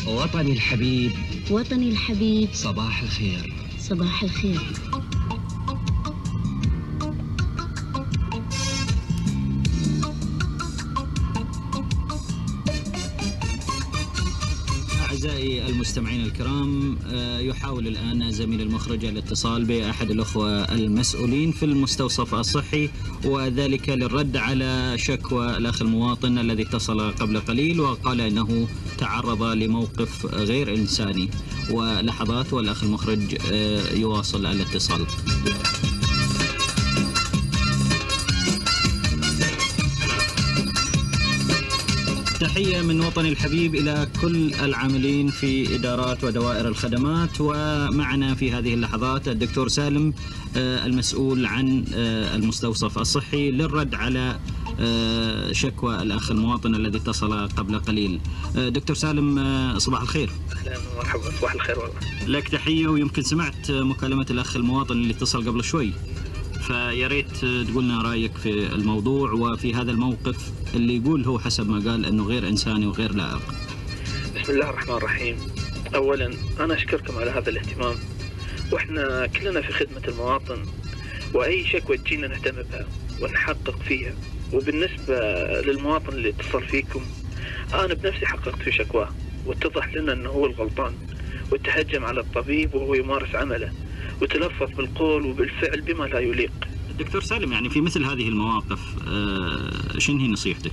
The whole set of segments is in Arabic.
وطني الحبيب. وطني الحبيب. صباح الخير. صباح الخير. أعزائي المستمعين الكرام، يحاول الآن زميل المخرج الاتصال بأحد الأخوة المسؤولين في المستوصف الصحي، وذلك للرد على شكوى الأخ المواطن الذي اتصل قبل قليل وقال أنه تعرض لموقف غير إنساني. ولحظات والأخ المخرج يواصل الاتصال. تحية من وطني الحبيب إلى كل العاملين في إدارات ودوائر الخدمات. ومعنا في هذه اللحظات الدكتور سالم المسؤول عن المستوصف الصحي للرد على شكوى الأخ المواطن الذي اتصل قبل قليل. دكتور سالم، صباح الخير. أهلا ومرحبا. صباح الخير والله. لك تحية، ويمكن سمعت مكالمة الأخ المواطن اللي اتصل قبل شوي، فيا ريت تقولنا رايك في الموضوع وفي هذا الموقف اللي يقول هو حسب ما قال انه غير انساني وغير لائق. بسم الله الرحمن الرحيم. اولا انا اشكركم على هذا الاهتمام، واحنا كلنا في خدمة المواطن، واي شكوى تجينا نهتم بها ونحقق فيها. وبالنسبة للمواطن اللي اتصل فيكم، انا بنفسي حققت في شكواه واتضح لنا انه هو الغلطان، وتهجم على الطبيب وهو يمارس عمله، وتلفظ بالقول وبالفعل بما لا يليق. دكتور سالم، يعني في مثل هذه المواقف شنو هي نصيحتك؟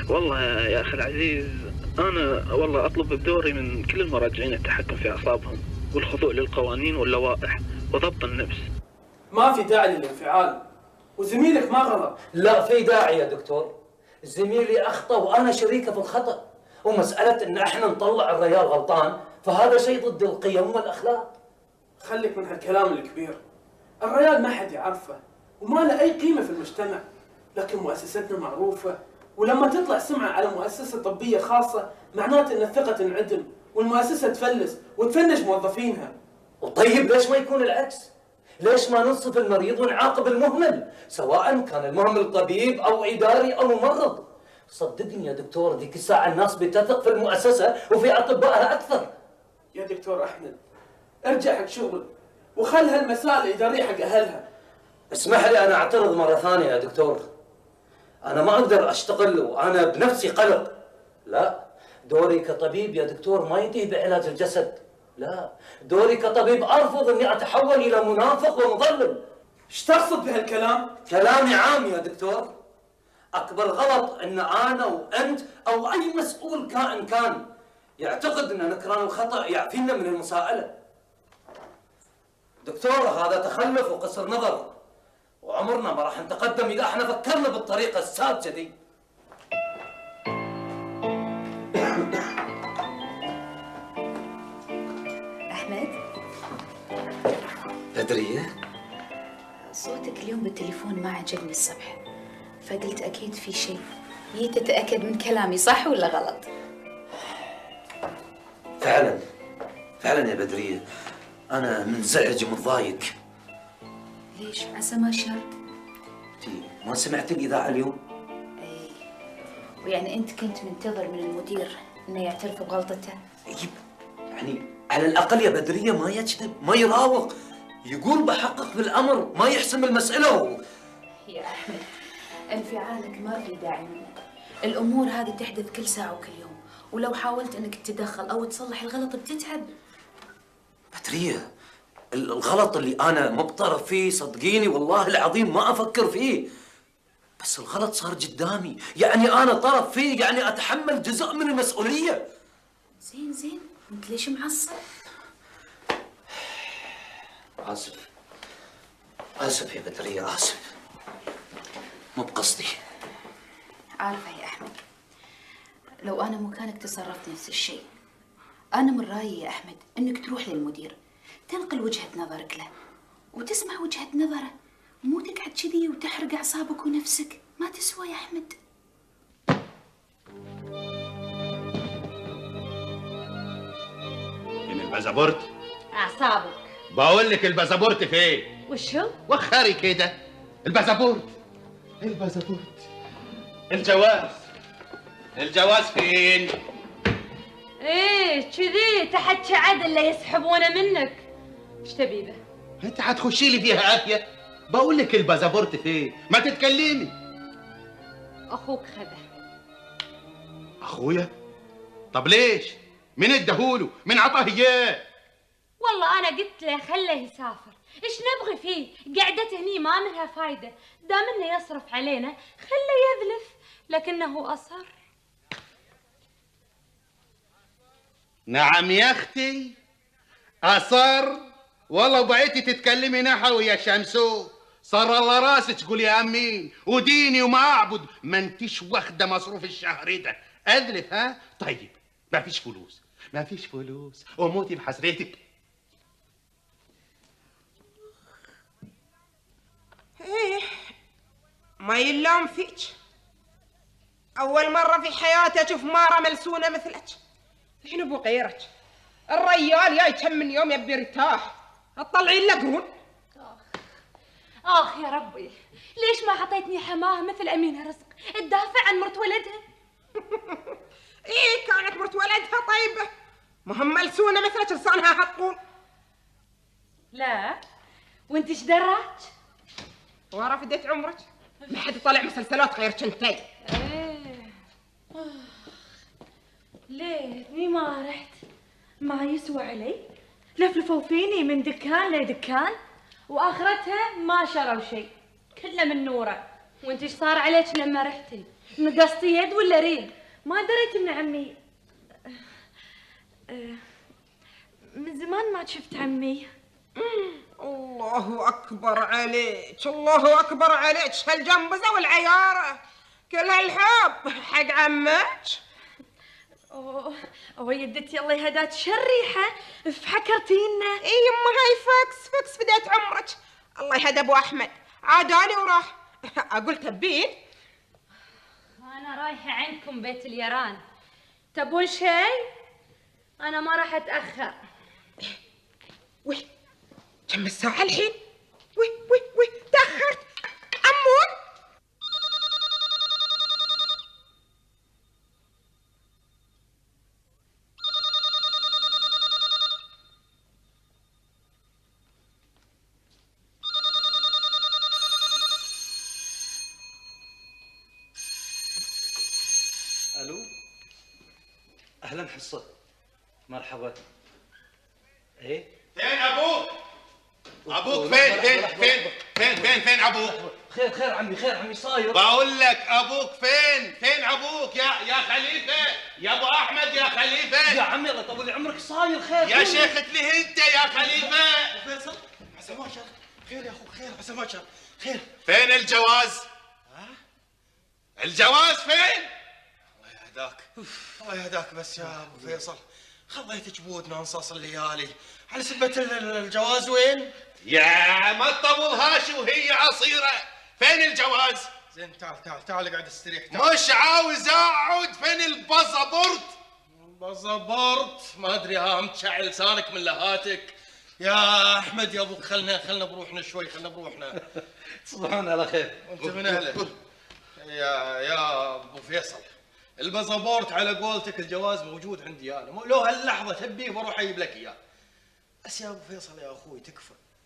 والله يا أخي العزيز، أنا والله أطلب بدوري من كل المراجعين التحكم في أعصابهم والخضوع للقوانين واللوائح وضبط النفس. ما في داعي للانفعال، وزميلك ما غلط. لا في داعي يا دكتور. زميلي أخطأ وأنا شريكه في الخطأ، ومسألة إن إحنا نطلع الرجال غلطان فهذا شيء ضد القيم والأخلاق. خليك من هالكلام الكبير. الرجال ما حد يعرفه وما له أي قيمة في المجتمع، لكن مؤسستنا معروفة، ولما تطلع سمعة على مؤسسة طبية خاصة معناته إن الثقة تنعدم والمؤسسة تفلس وتفنش موظفينها. وطيب ليش ما يكون العكس؟ ليش ما ننصف المريض ونعاقب المهمل، سواء كان المهمل طبيب أو إداري أو ممرض؟ صدقني يا دكتور، ذيك الساعة الناس بتثق في المؤسسة وفي أطبائها أكثر. يا دكتور أحمد، ارجع حق شغل وخل هالمسائل الإدارية حق أهلها. اسمح لي أنا أعترض مرة ثانية يا دكتور. أنا ما أقدر أشتغل وأنا بنفسي قلق. لا، دوري كطبيب يا دكتور ما ينتهي بعلاج الجسد. لا، دوري كطبيب أرفض أني أتحول إلى منافق ومضلل. ايش تقصد بهالكلام؟ كلامي عام يا دكتور. أكبر غلط أن أنا وأنت أو أي مسؤول كائن كان يعتقد أن نكران الخطأ يعفينا من المساءلة. دكتور، هذا تخلف وقصر نظر، وعمرنا ما راح نتقدم إذا احنا فكرنا بالطريقة الساذجة دي. أحمد، بدرية؟ صوتك اليوم بالتليفون ما عجبني الصبح، فقلت أكيد في شيء. جيت أتأكد من كلامي صح ولا غلط؟ فعلا يا بدرية، أنا منزعج ومتضايق. ليش؟ عسى ما شر؟ ما سمعت الإذاعة اليوم؟ أي، ويعني أنت كنت منتظر من المدير إنه يعترف بغلطته؟ يعني على الأقل يا بدرية ما يكذب، ما يراوغ، يقول بحقق بالأمر، ما يحسم المسألة يا أحمد، انفعالك ما في داعي منه. الأمور هذه تحدث كل ساعة وكل يوم، ولو حاولت إنك تتدخل أو تصلح الغلط بتتعب. بدرية، الغلط اللي أنا مبطرف فيه صدقيني والله العظيم ما أفكر فيه، بس الغلط صار قدامي، يعني أنا طرف فيه، يعني أتحمل جزء من المسؤولية. زين، أنت ليش معصب؟ آسف يا بدرية، آسف، مو بقصدي. عارفة يا أحمد، لو أنا مكانك تصرفت نفس الشيء. أنا من رأيي يا أحمد إنك تروح للمدير، تنقل وجهة نظرك له وتسمع وجهة نظره، مو تقعد كذي وتحرق أعصابك ونفسك، ما تسوى يا أحمد. من البازابورت؟ أعصابك. بقول لك البازابورت فين؟ وشو؟ وخري كده. البازابورت الجواز فين؟ ايه كذي تحكي عدل لا يسحبونه منك. ايش تبي به؟ انت حتخشي لي فيها عافيه؟ بقول لك الباسبورت فين؟ ما تتكلمي. اخوك خذه. اخويا؟ طب ليش؟ مين اداهوله؟ مين عطاه اياه؟ والله انا قلت له خله يسافر، ايش نبغي فيه؟ قعدته هني ما منها فايده، دام انه يصرف علينا خله يذلف، لكنه اصر. نعم يا اختي، اصر. والله بقيتي تتكلمي نحوي يا شمسو. صار الله راسك تقول يا امين وديني وما اعبد. ما انتش واخده مصروف الشهر ده. اذلف ها؟ طيب ما فيش فلوس، ما فيش فلوس وموتي بحسرتك. ايه ما يلام فيك. اول مره في حياتي اشوف ماره ملسونه مثلك. الحين ابو غيرك الريال جاي كم من يوم يبي يرتاح، تطلعين له قرون. اخ يا ربي، ليش ما حطيتني حماه مثل امينه رزق تدافع عن مرت ولدها؟ ايه كانت مرت ولدها طيبه، مهم ملسونه مثلك لسانها هطول. لا وانت ايش دراك؟ ورا فديت عمرك ما حد طلع مسلسلات غير كنتي. ايه ليتني ما رحت، ما يسوى علي. لفلفوا فيني من دكان لدكان واخرتها ما شروا شيء، كله من نوره. وانت ايش صار عليك لما رحتي؟ نقصتي يد ولا ريل؟ ما دريت من عمي. من زمان ما شفت عمي. الله اكبر عليك، الله اكبر عليك، هالجنبزه والعياره كل هالحب حق عمك. اوه يدتي الله يهداك شريحه فحكرتينا. اي يما هاي فكس فديت عمرك. الله يهدى ابو احمد عاداني وراح. اقول تبين؟ انا رايحه عندكم بيت اليران، تبون شيء؟ انا ما راح اتاخر. وي كم الساعه الحين؟ وي تاخرت امون. الو، اهلا حصه، مرحبا. ايه فين ابوك؟ ابوك فين ابوك؟ خير عمي صاير. بقول لك ابوك فين ابوك يا خليفه، يا ابو احمد يا خليفه. يا عمي الله يطول عمرك، صاير خير يا شيخ ليه انت يا خليفه؟ فيصل عسى ما شاء خير يا اخو، خير عسى ما شاء خير. فين الجواز؟ الجواز فين؟ الله يهداك بس يا ابو فيصل، خليت جبودنا انصاص الليالي على سبة الجواز. وين؟ يا ما تطولهاش وهي عصيرة. فين الجواز؟ زين تعال اقعد استريح. مش عاوز اقعد. فين الباسبورت؟ الباسبورت ما ادري، ها متشعل لسانك من لهاتك يا احمد. يا ابوك خلنا بروحنا شوي، خلنا بروحنا. تصبحون على خير. وانت من اهله يا ابو فيصل. الباسبورت على قولتك الجواز موجود عندي انا، لو هاللحظه تبيه بروح اجيب لك اياه. بس يا ابو فيصل يا اخوي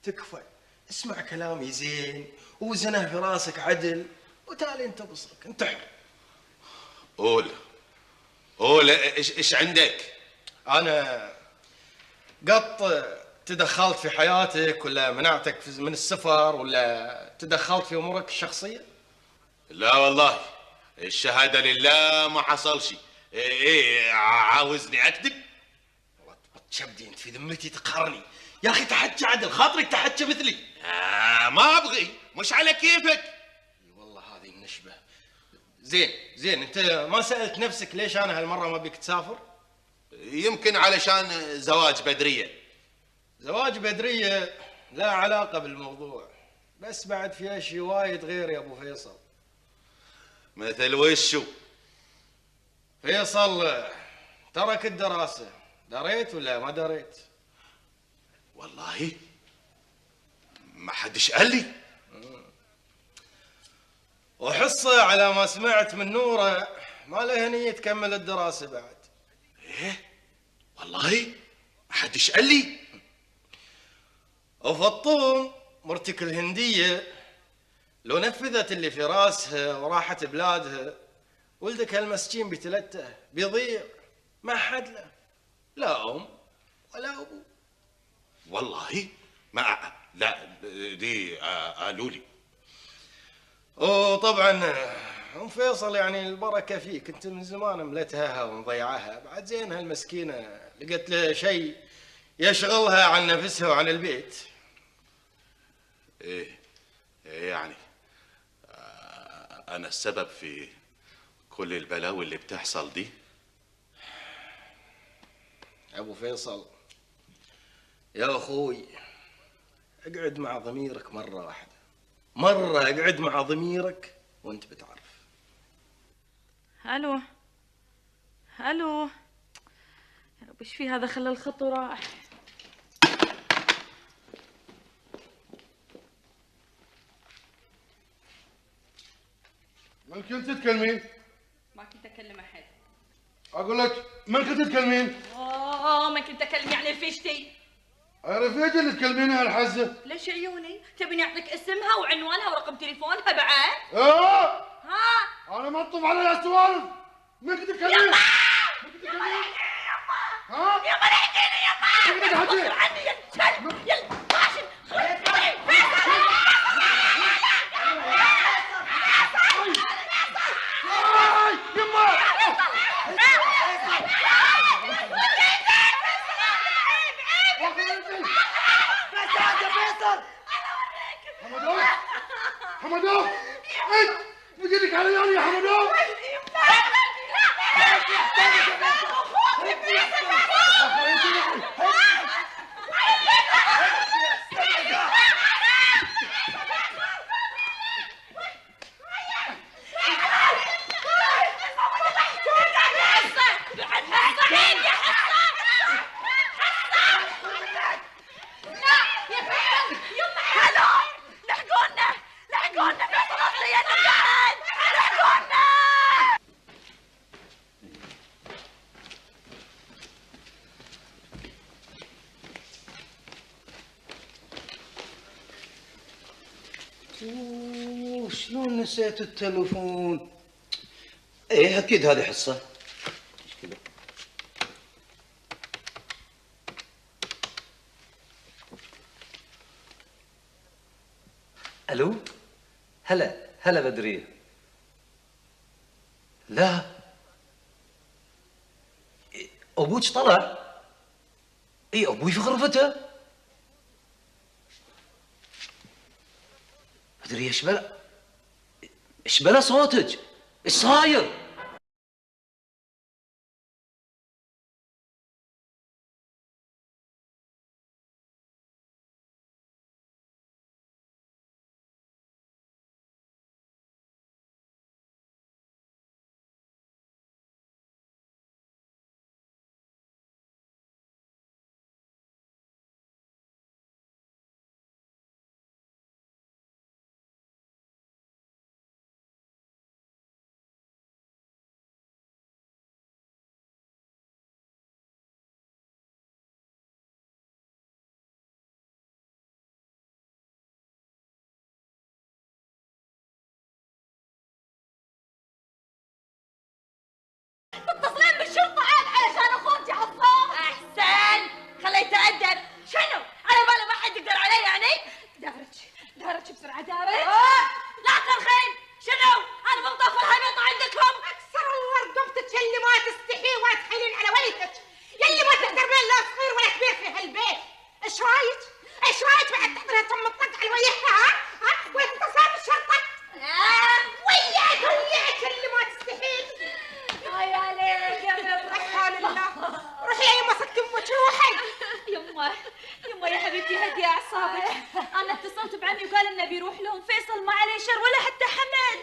تكفى اسمع كلامي زين وزنه في راسك عدل وتالي انت بصرك انت حر. قول ايش عندك؟ انا قط تدخلت في حياتك ولا منعتك من السفر ولا تدخلت في امورك الشخصيه؟ لا والله الشهاده لله ما حصل شيء. ايه عاوزني اكذب؟ تشبدي انت في ذمتي تقهرني يا اخي. تحكي عدل، خاطرك تحكي مثلي. ما ابغي، مش على كيفك. والله هذه النشبه. زين انت ما سالت نفسك ليش انا هالمره ما بيك تسافر؟ يمكن علشان زواج بدريه. زواج بدريه لا علاقه بالموضوع، بس بعد في اشي وايد غير يا ابو فيصل. مثل وشو؟ فيصل ترك الدراسه، دريت ولا ما دريت؟ والله ما حدش قال لي. وحصه على ما سمعت من نوره ما له نيه تكمل الدراسه بعد. ايه والله ما حدش قال لي. وفطوم مرتك الهندية لو نفذت اللي في راسها وراحت بلادها، ولدك هالمسكين بتلته بيضيع، ما حد له، لا أم ولا أبو. والله ما لا دي قالوا لي. وطبعا ام فيصل يعني البركه فيك، انت من زمان ملتها ومضيعها، بعد زين هالمسكينه لقيت لها شيء يشغلها عن نفسها وعن البيت. ايه يعني انا السبب في كل البلاوي اللي بتحصل دي؟ ابو فيصل يا اخوي، اقعد مع ضميرك مره واحده، مره اقعد مع ضميرك وانت بتعرف. الو الو، يا رب ايش في هذا؟ خلى الخط وراح. من كنت تتكلمين؟ ما كنت اكلم احد. اقول لك من كنت تتكلمين؟ ما كنت اكلم يعني رفيجتي. رفيجة اللي تكلمينها الحزة؟ ليش عيوني؟ تبيني اعطيك اسمها وعنوانها ورقم تليفونها بعد؟ ها؟ انا ما اطف عليها سوالف. من كنت تتكلمين؟ يما يما ها؟ يما لحقيني يما! غصب عني يا كلب! يلا فاشل! حمدو انت بجيلك على يا حمدو. شلون نسيت التلفون؟ ايه اكيد هذه حصه. ايش كذا؟ الو، هلا بدريه. لا ابوك طلع؟ اي ابوي في غرفته. بدريه ايش بلا صوتك؟ ايش صاير؟ تتصلين بالشرطة عاد علشان اخوتي عصام؟ احسن، خليه يتأدب. شنو؟ على باله ما حد يقدر علي يعني؟ دارج بسرعة دارج. لا ترخين، شنو؟ انا بنطف الهبيط عندكم. اكسر الله رقبتك يلي ما تستحي ولا تحيلين على ولدك، يلي ما تقدرين لا صغير ولا كبير في هالبيت. ايش رايك؟ ايش رايك بعد تحضرين تم الطق على وجهها؟ ها؟ واتصال بالشرطة؟ وياك اللي ما تستحي. هاي عليك يا بنت حال الله. روحي يا يما سكتي امك روحي. يما يا حبيبتي هدي اعصابك. انا اتصلت بعمي وقال انه بيروح لهم فيصل، ما عليه شر ولا حتى حمد.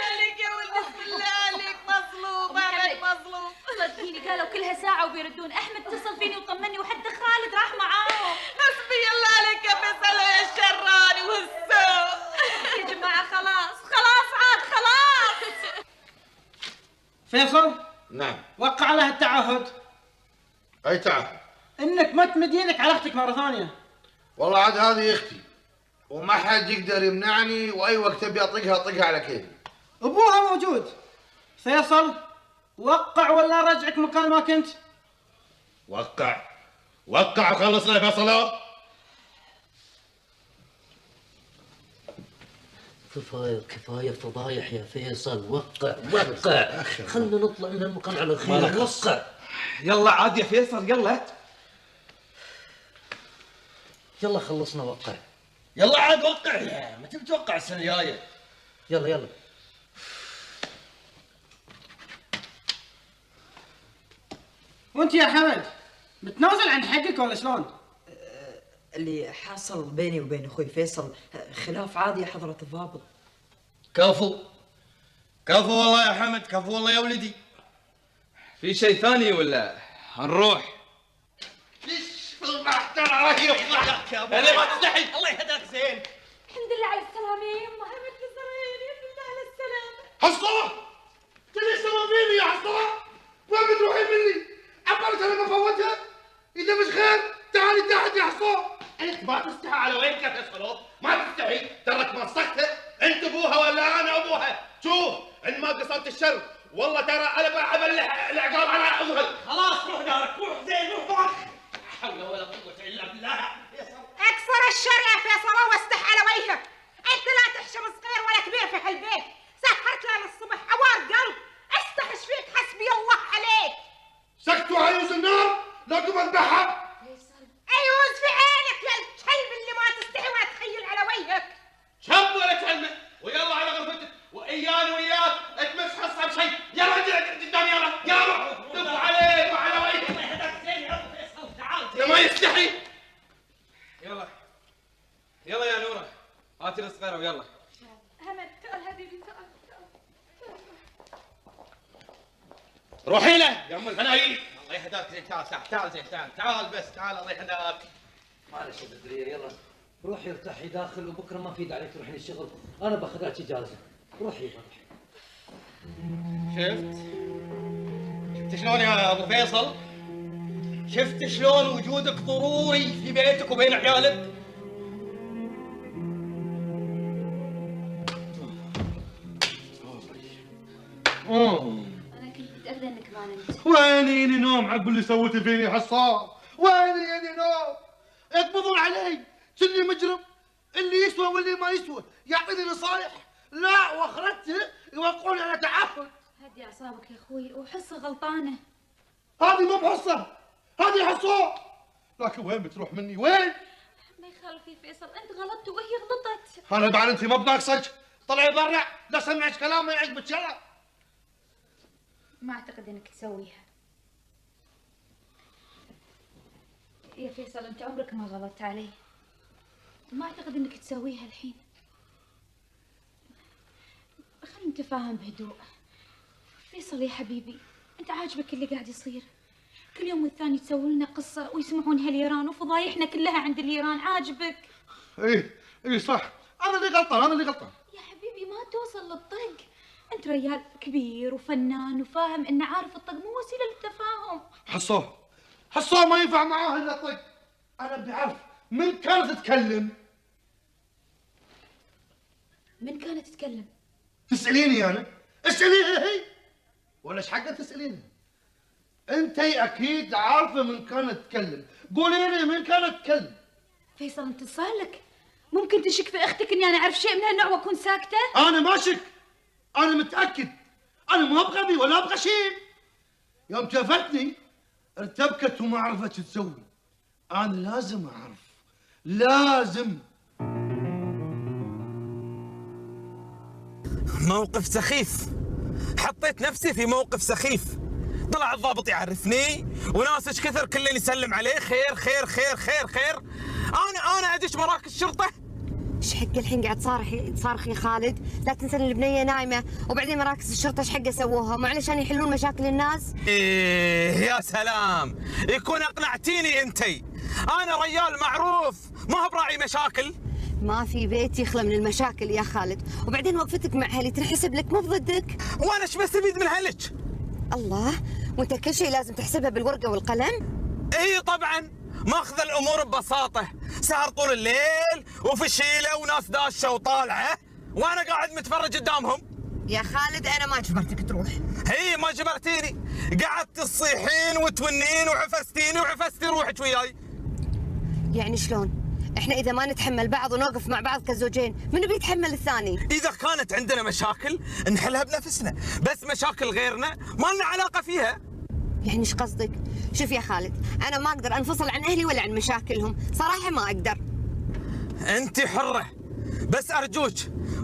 عليك يا ولد بسم الله عليك، مظلوم احمد مظلوم. صدقيني قالوا كلها ساعة وبيردون. احمد اتصل فيني وطمني وحتى خالد راح معاهم. حسبي الله عليك يا فيصل يا الشراني والسوء. يا جماعة خلاص عاد خلاص. فيصل؟ نعم. وقع له التعهد. هاي تعال. انك ما تمد يدك على اختك مره ثانيه. والله عاد هذه اختي وما حد يقدر يمنعني، واي وقت ابي اطقها على كيفي. ابوها موجود. فيصل وقع ولا رجعك مكان ما كنت. وقع وخلصنا يا فيصل. كفايه فضايح يا فيصل. وقع خلنا نطلع من المكان على خير. وقع يلا عاد يا فيصل يلا خلصنا. وقع يلا عاد وقع يا ما تبي توقع السنه الجايه. يلا وانت يا حمد متنازل عن حقك ولا شلون؟ اللي حاصل بيني وبين اخوي فيصل خلاف عادي يا حضرة الضابط. كفو والله يا حمد، كفو والله يا ولدي. في شيء ثاني ولا هنروح؟ ليش انا ما تستحي. الله يهداك زين. الحمد لله على السلامة يا يمه. همت الزراير يا بالله على السلامة. حصة تلي سواميني يا حصة، وين بتروحين مني؟ عبرت انا بفوتها. اذا مش خير تعالي تحت يا حصة. انت ما تستحي على وينك يا فيصل؟ ما تستحي ترك مسكتها. انت ابوها ولا انا ابوها؟ شوف ان ما قصرت الشر والله ترى انا ابلع العقاب على اظهر. خلاص روح دارك، روح زين، روح ضاخ. لا حول ولا قوة الا بالله. اكسر الشر يا فيصل واستح على وجهك. انت لا تحشم صغير ولا كبير في هالبيت. سهرت لنا الصبح عوار قلب. استحش فيك حسبي الله عليك. سكتوا عيوز النار لكم اذبحها. عيوز في عينك يا الكلب اللي ما تستحي ولا تخيل على وجهك. شب ولا تهمه ويلا على غرفتك واياني وياك تمس حصه بشيء. يلا قدام يلا دف عليك وعلى وجهك. الله يهداك زين يا ابو فيصل. تعال ما يستحي. يلا يا نوره هاتي الصغيره ويلا. همت تعال حبيبي تعال. روحي له يا ام الفنايل. الله يهداك زين. تعال زين تعال بس تعال. الله يهداك. معلش يا بدريه يلا روحي ارتاحي داخل، وبكره ما في داعي عليك تروحين الشغل. انا باخذ لك اجازه. روحي. شفت شلون يا ابو فيصل؟ شفت شلون وجودك ضروري في بيتك وبين عيالك؟ انا كنت متاكده انك ما نمت. ويني نوم عقب اللي سويتي فيني حصان؟ ويني نوم؟ يقبضون علي كني مجرم، اللي يسوى واللي ما يسوى يعطيني نصايح. لا واخرته يوقعوني على تعهد. هدي اعصابك يا اخوي وحصه غلطانه. هذه مو بحصه، هذه حصه. لكن وين بتروح مني؟ وين؟ ما يخالف يا فيصل، انت غلطت وهي غلطت. انا بعد انت ما بناقصك. طلعي برا لا سمعك كلام ما يعجبك. يلا. ما اعتقد انك تسويها يا فيصل. انت عمرك ما غلطت علي. ما اعتقد انك تسويها الحين. خلينا نتفاهم بهدوء. فيصل يا حبيبي انت عاجبك اللي قاعد يصير؟ كل يوم والثاني تسوي لنا قصه ويسمعونها اليران وفضايحنا كلها عند اليران. عاجبك؟ ايه صح. انا اللي غلطان. يا حبيبي ما توصل للطق. انت رجال كبير وفنان وفاهم انه عارف الطق مو وسيله للتفاهم. حصوه ما ينفع معاه الا طق. انا بعرف من كانت تتكلم. من كانت تتكلم؟ تساليني انا؟ اساليها هي ولا ايش حقها تساليني؟ انتي اكيد عارفه من كانت تتكلم. قولي لي من كانت تتكلم. فيصل انت صار لك ممكن تشك في اختك اني انا اعرف شيء من هالنوع واكون ساكته؟ انا ما شك، انا متاكد. انا ما ابغى ولا ابغى شيء. يوم شافتني ارتبكت وما عرفت شو تسوي. انا لازم اعرف، لازم. موقف سخيف. حطيت نفسي في موقف سخيف. طلع الضابط يعرفني وناس ايش كثر كلن يسلم عليه. خير خير خير خير خير. انا ادش مراكز الشرطه. ايش حق الحين قاعد تصارخ يا خالد؟ لا تنسى ان البنيه نايمه، وبعدين مراكز الشرطه ايش حق سووها؟ مو علشان يحلون مشاكل الناس؟ ايه يا سلام، يكون اقنعتيني انتي. انا ريال معروف ما هو براعي مشاكل. ما في بيت يخلى من المشاكل يا خالد، وبعدين وقفتك مع اهلي تنحسب لك مو بضدك. وانا ايش بستفيد من هلك؟ الله، وانت كل شيء لازم تحسبها بالورقه والقلم؟ اي طبعا، ماخذ الامور ببساطه، سهر طول الليل وفشيله وناس داشه وطالعه وانا قاعد متفرج قدامهم. يا خالد انا ما جبرتك تروح. هي ما جبرتيني، قعدت تصيحين وتونين وعفستيني وعفستي روحك وياي. يعني شلون؟ احنا اذا ما نتحمل بعض ونوقف مع بعض كزوجين، منو بيتحمل الثاني؟ اذا كانت عندنا مشاكل نحلها بنفسنا، بس مشاكل غيرنا ما لنا علاقه فيها. يعني ايش قصدك؟ شوف يا خالد، انا ما اقدر انفصل عن اهلي ولا عن مشاكلهم، صراحه ما اقدر. انت حره، بس ارجوك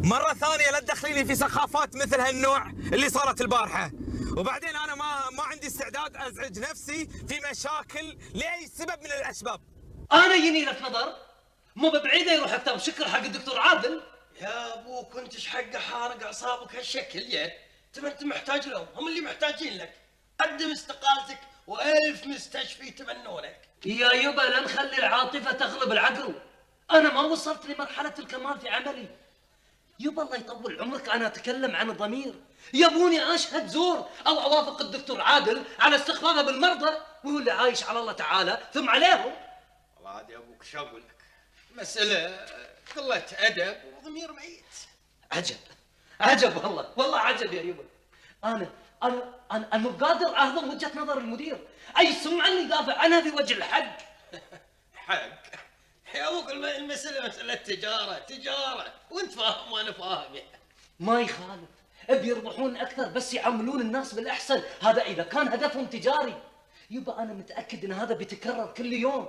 مره ثانيه لا تدخليني في سخافات مثل هالنوع اللي صارت البارحه، وبعدين انا ما عندي استعداد ازعج نفسي في مشاكل لاي سبب من الاسباب. انا يجيني لك نظر مو ببعيده يروح اكتب شكر حق الدكتور عادل. يا ابو كنتش حق حارق اعصابك هالشكل يا انت محتاج لهم، هم اللي محتاجين لك. قدم استقالتك والف مستشفى يتمنونك. يا يبا لا نخلي العاطفه تغلب العقل، انا ما وصلت لمرحله الكمال في عملي. يبا الله يطول عمرك انا اتكلم عن الضمير، يبوني اشهد زور او اوافق الدكتور عادل على استخفافه بالمرضى وهو اللي عايش على الله تعالى ثم عليهم. والله عاد يا ابوك شو اقول لك، مساله قله ادب وضمير ميت. عجب والله عجب يا يبا. انا مو قادر اهضم وجهه نظر المدير، اي سمعه اللي يدافع عنها في وجه الحق. حق يا ابوك المساله مساله تجاره وانت فاهم وانا فاهم. ما يخالف، بيربحون اكثر بس يعاملون الناس بالاحسن، هذا اذا كان هدفهم تجاري. يبا انا متاكد ان هذا بيتكرر كل يوم،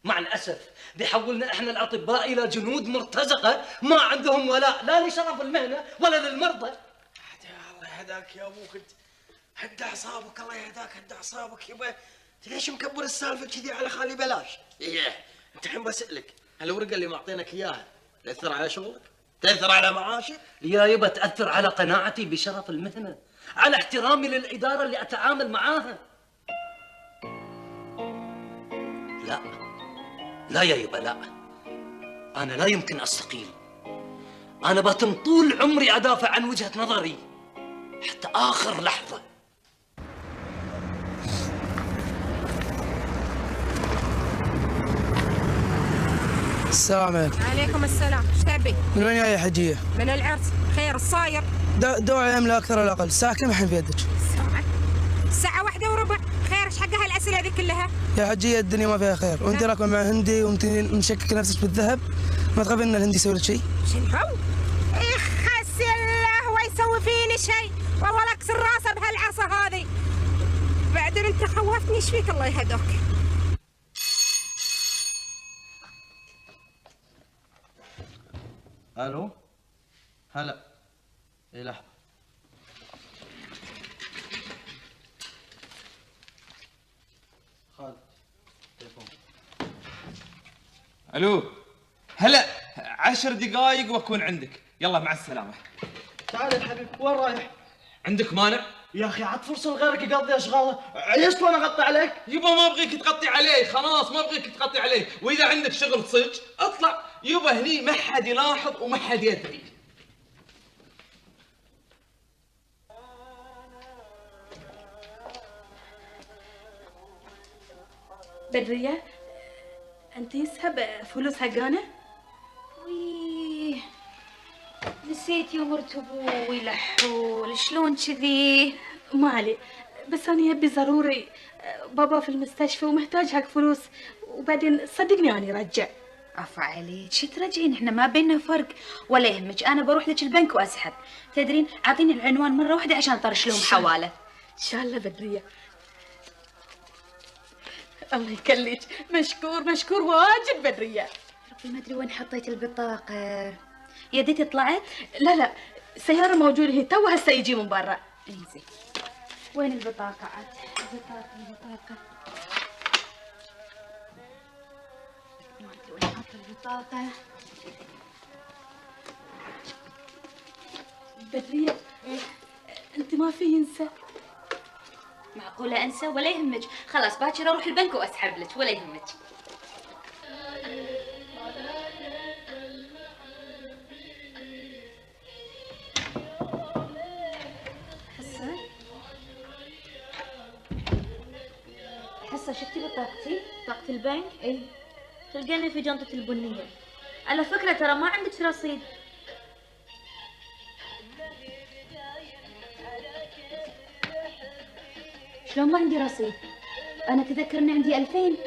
مع الاسف بيحولنا احنا الاطباء الى جنود مرتزقه ما عندهم ولاء لا لشرف المهنه ولا للمرضى. الله يهداك يا ابوك، انت هد اعصابك، الله يهداك هد اعصابك يبا. انت ليش مكبر السالفه كذي على خالي بلاش؟ انت الحين بسالك، هالورقه اللي معطينك اياها تاثر على شغلك؟ تاثر على معاشك؟ يا يبا تاثر على قناعتي بشرف المهنه، على احترامي للاداره اللي اتعامل معاها. لا يا يبا لا، انا لا يمكن استقيل، انا بتم طول عمري ادافع عن وجهه نظري حتى اخر لحظه. السلام عليكم. عليكم السلام، ايش تبي؟ من وين جايه يا حجيه؟ من العرس، خير الصاير؟ دواعي لا اكثر ولا اقل، الساعه كم الحين في يدك؟ الساعة 1:15، خير ايش حق هالاسئله ذي كلها؟ يا حجيه الدنيا ما فيها خير، وانت راكبه مع هندي وانت مشكك نفسك بالذهب، ما تخافين ان الهندي يسوي لك شيء؟ شنو؟ يخس الله ويسوي فيني شيء، والله لا اكسر راسه بهالعصا هذه. بعدين انت خوفتني، ايش فيك الله يهدوك؟ الو هلا. اي لحظه. خالد تليفون. الو هلا، 10 دقائق واكون عندك، يلا مع السلامه. تعال يا حبيبي، وين رايح؟ عندك مانع؟ يا اخي عاد فرصه لغيرك يقضي اشغاله، عيشت وانا اغطي عليك؟ يبا ما ابغيك تغطي علي، خلاص ما ابغيك تغطي علي، واذا عندك شغل صدق اطلع، يبا هني ما حد يلاحظ وما حد يدري. بدرية انت يسحب فلوس حقانا؟ وي نسيت يوم ارتبوي لحول، شلون كذي؟ ما علي، بس انا يبي ضروري، بابا في المستشفى ومحتاج حق فلوس، وبعدين صدقني انا ارجع. عفا عليك، شي ترجعين؟ احنا ما بيننا فرق، ولا يهمك، انا بروح لك البنك واسحب. تدرين اعطيني العنوان مره واحده عشان طرش لهم حواله. ان شاء الله بدرية. الله يكليك، مشكور واجد بدرية. ربي ما ادري وين حطيت البطاقه، يديتي طلعت؟ لا السياره موجوده هي، تو هسه يجي من برا. انزين وين البطاقه عاد؟ البطاقه ما ادري وين حط البطاقه. بدرية انت ما في ينسى؟ معقوله انسى؟ ولا يهمك، خلاص باكر اروح البنك واسحب لك، ولا يهمك. حصة شفتي بطاقتي؟ بطاقة البنك؟ اي تلقيني في جنطة البنية. على فكرة ترى ما عندك رصيد. شلون ما عندي رصيد؟ أنا أتذكر إن عندي 2000.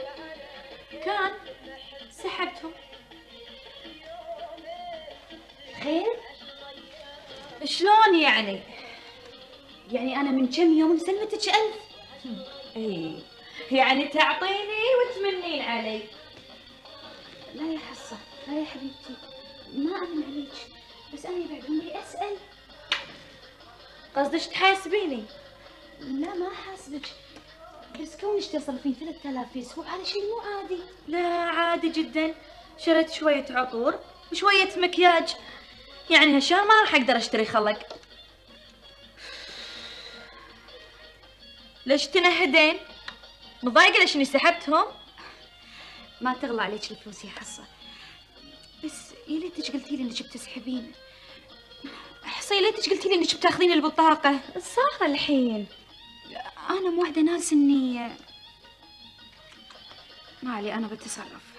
كان سحبتهم. خير؟ شلون يعني؟ يعني أنا من كم يوم مسلمتك 1000. اي يعني تعطيني وتمنين علي. لا يا حصة، لا يا حبيبتي، ما أمن عليك، بس أنا بعد عمري أسأل. قصدك تحاسبيني؟ لا ما حاسبك، بس كونك تصرفين 3000 في أسبوع هذا شيء مو عادي. لا عادي جدا. شريت شوية عطور وشوية مكياج، يعني هالشهر ما راح أقدر أشتري خلق. ليش تنهدين؟ مضايقة ليش إني سحبتهم؟ ما تغلى عليك الفلوس يا حصة، بس يا ليتك قلتي لي انك بتسحبين. حصي ليتك قلتي لي انك بتاخذين البطاقة. صار الحين انا مو واحدة ناس اني ما علي، انا بتصرف.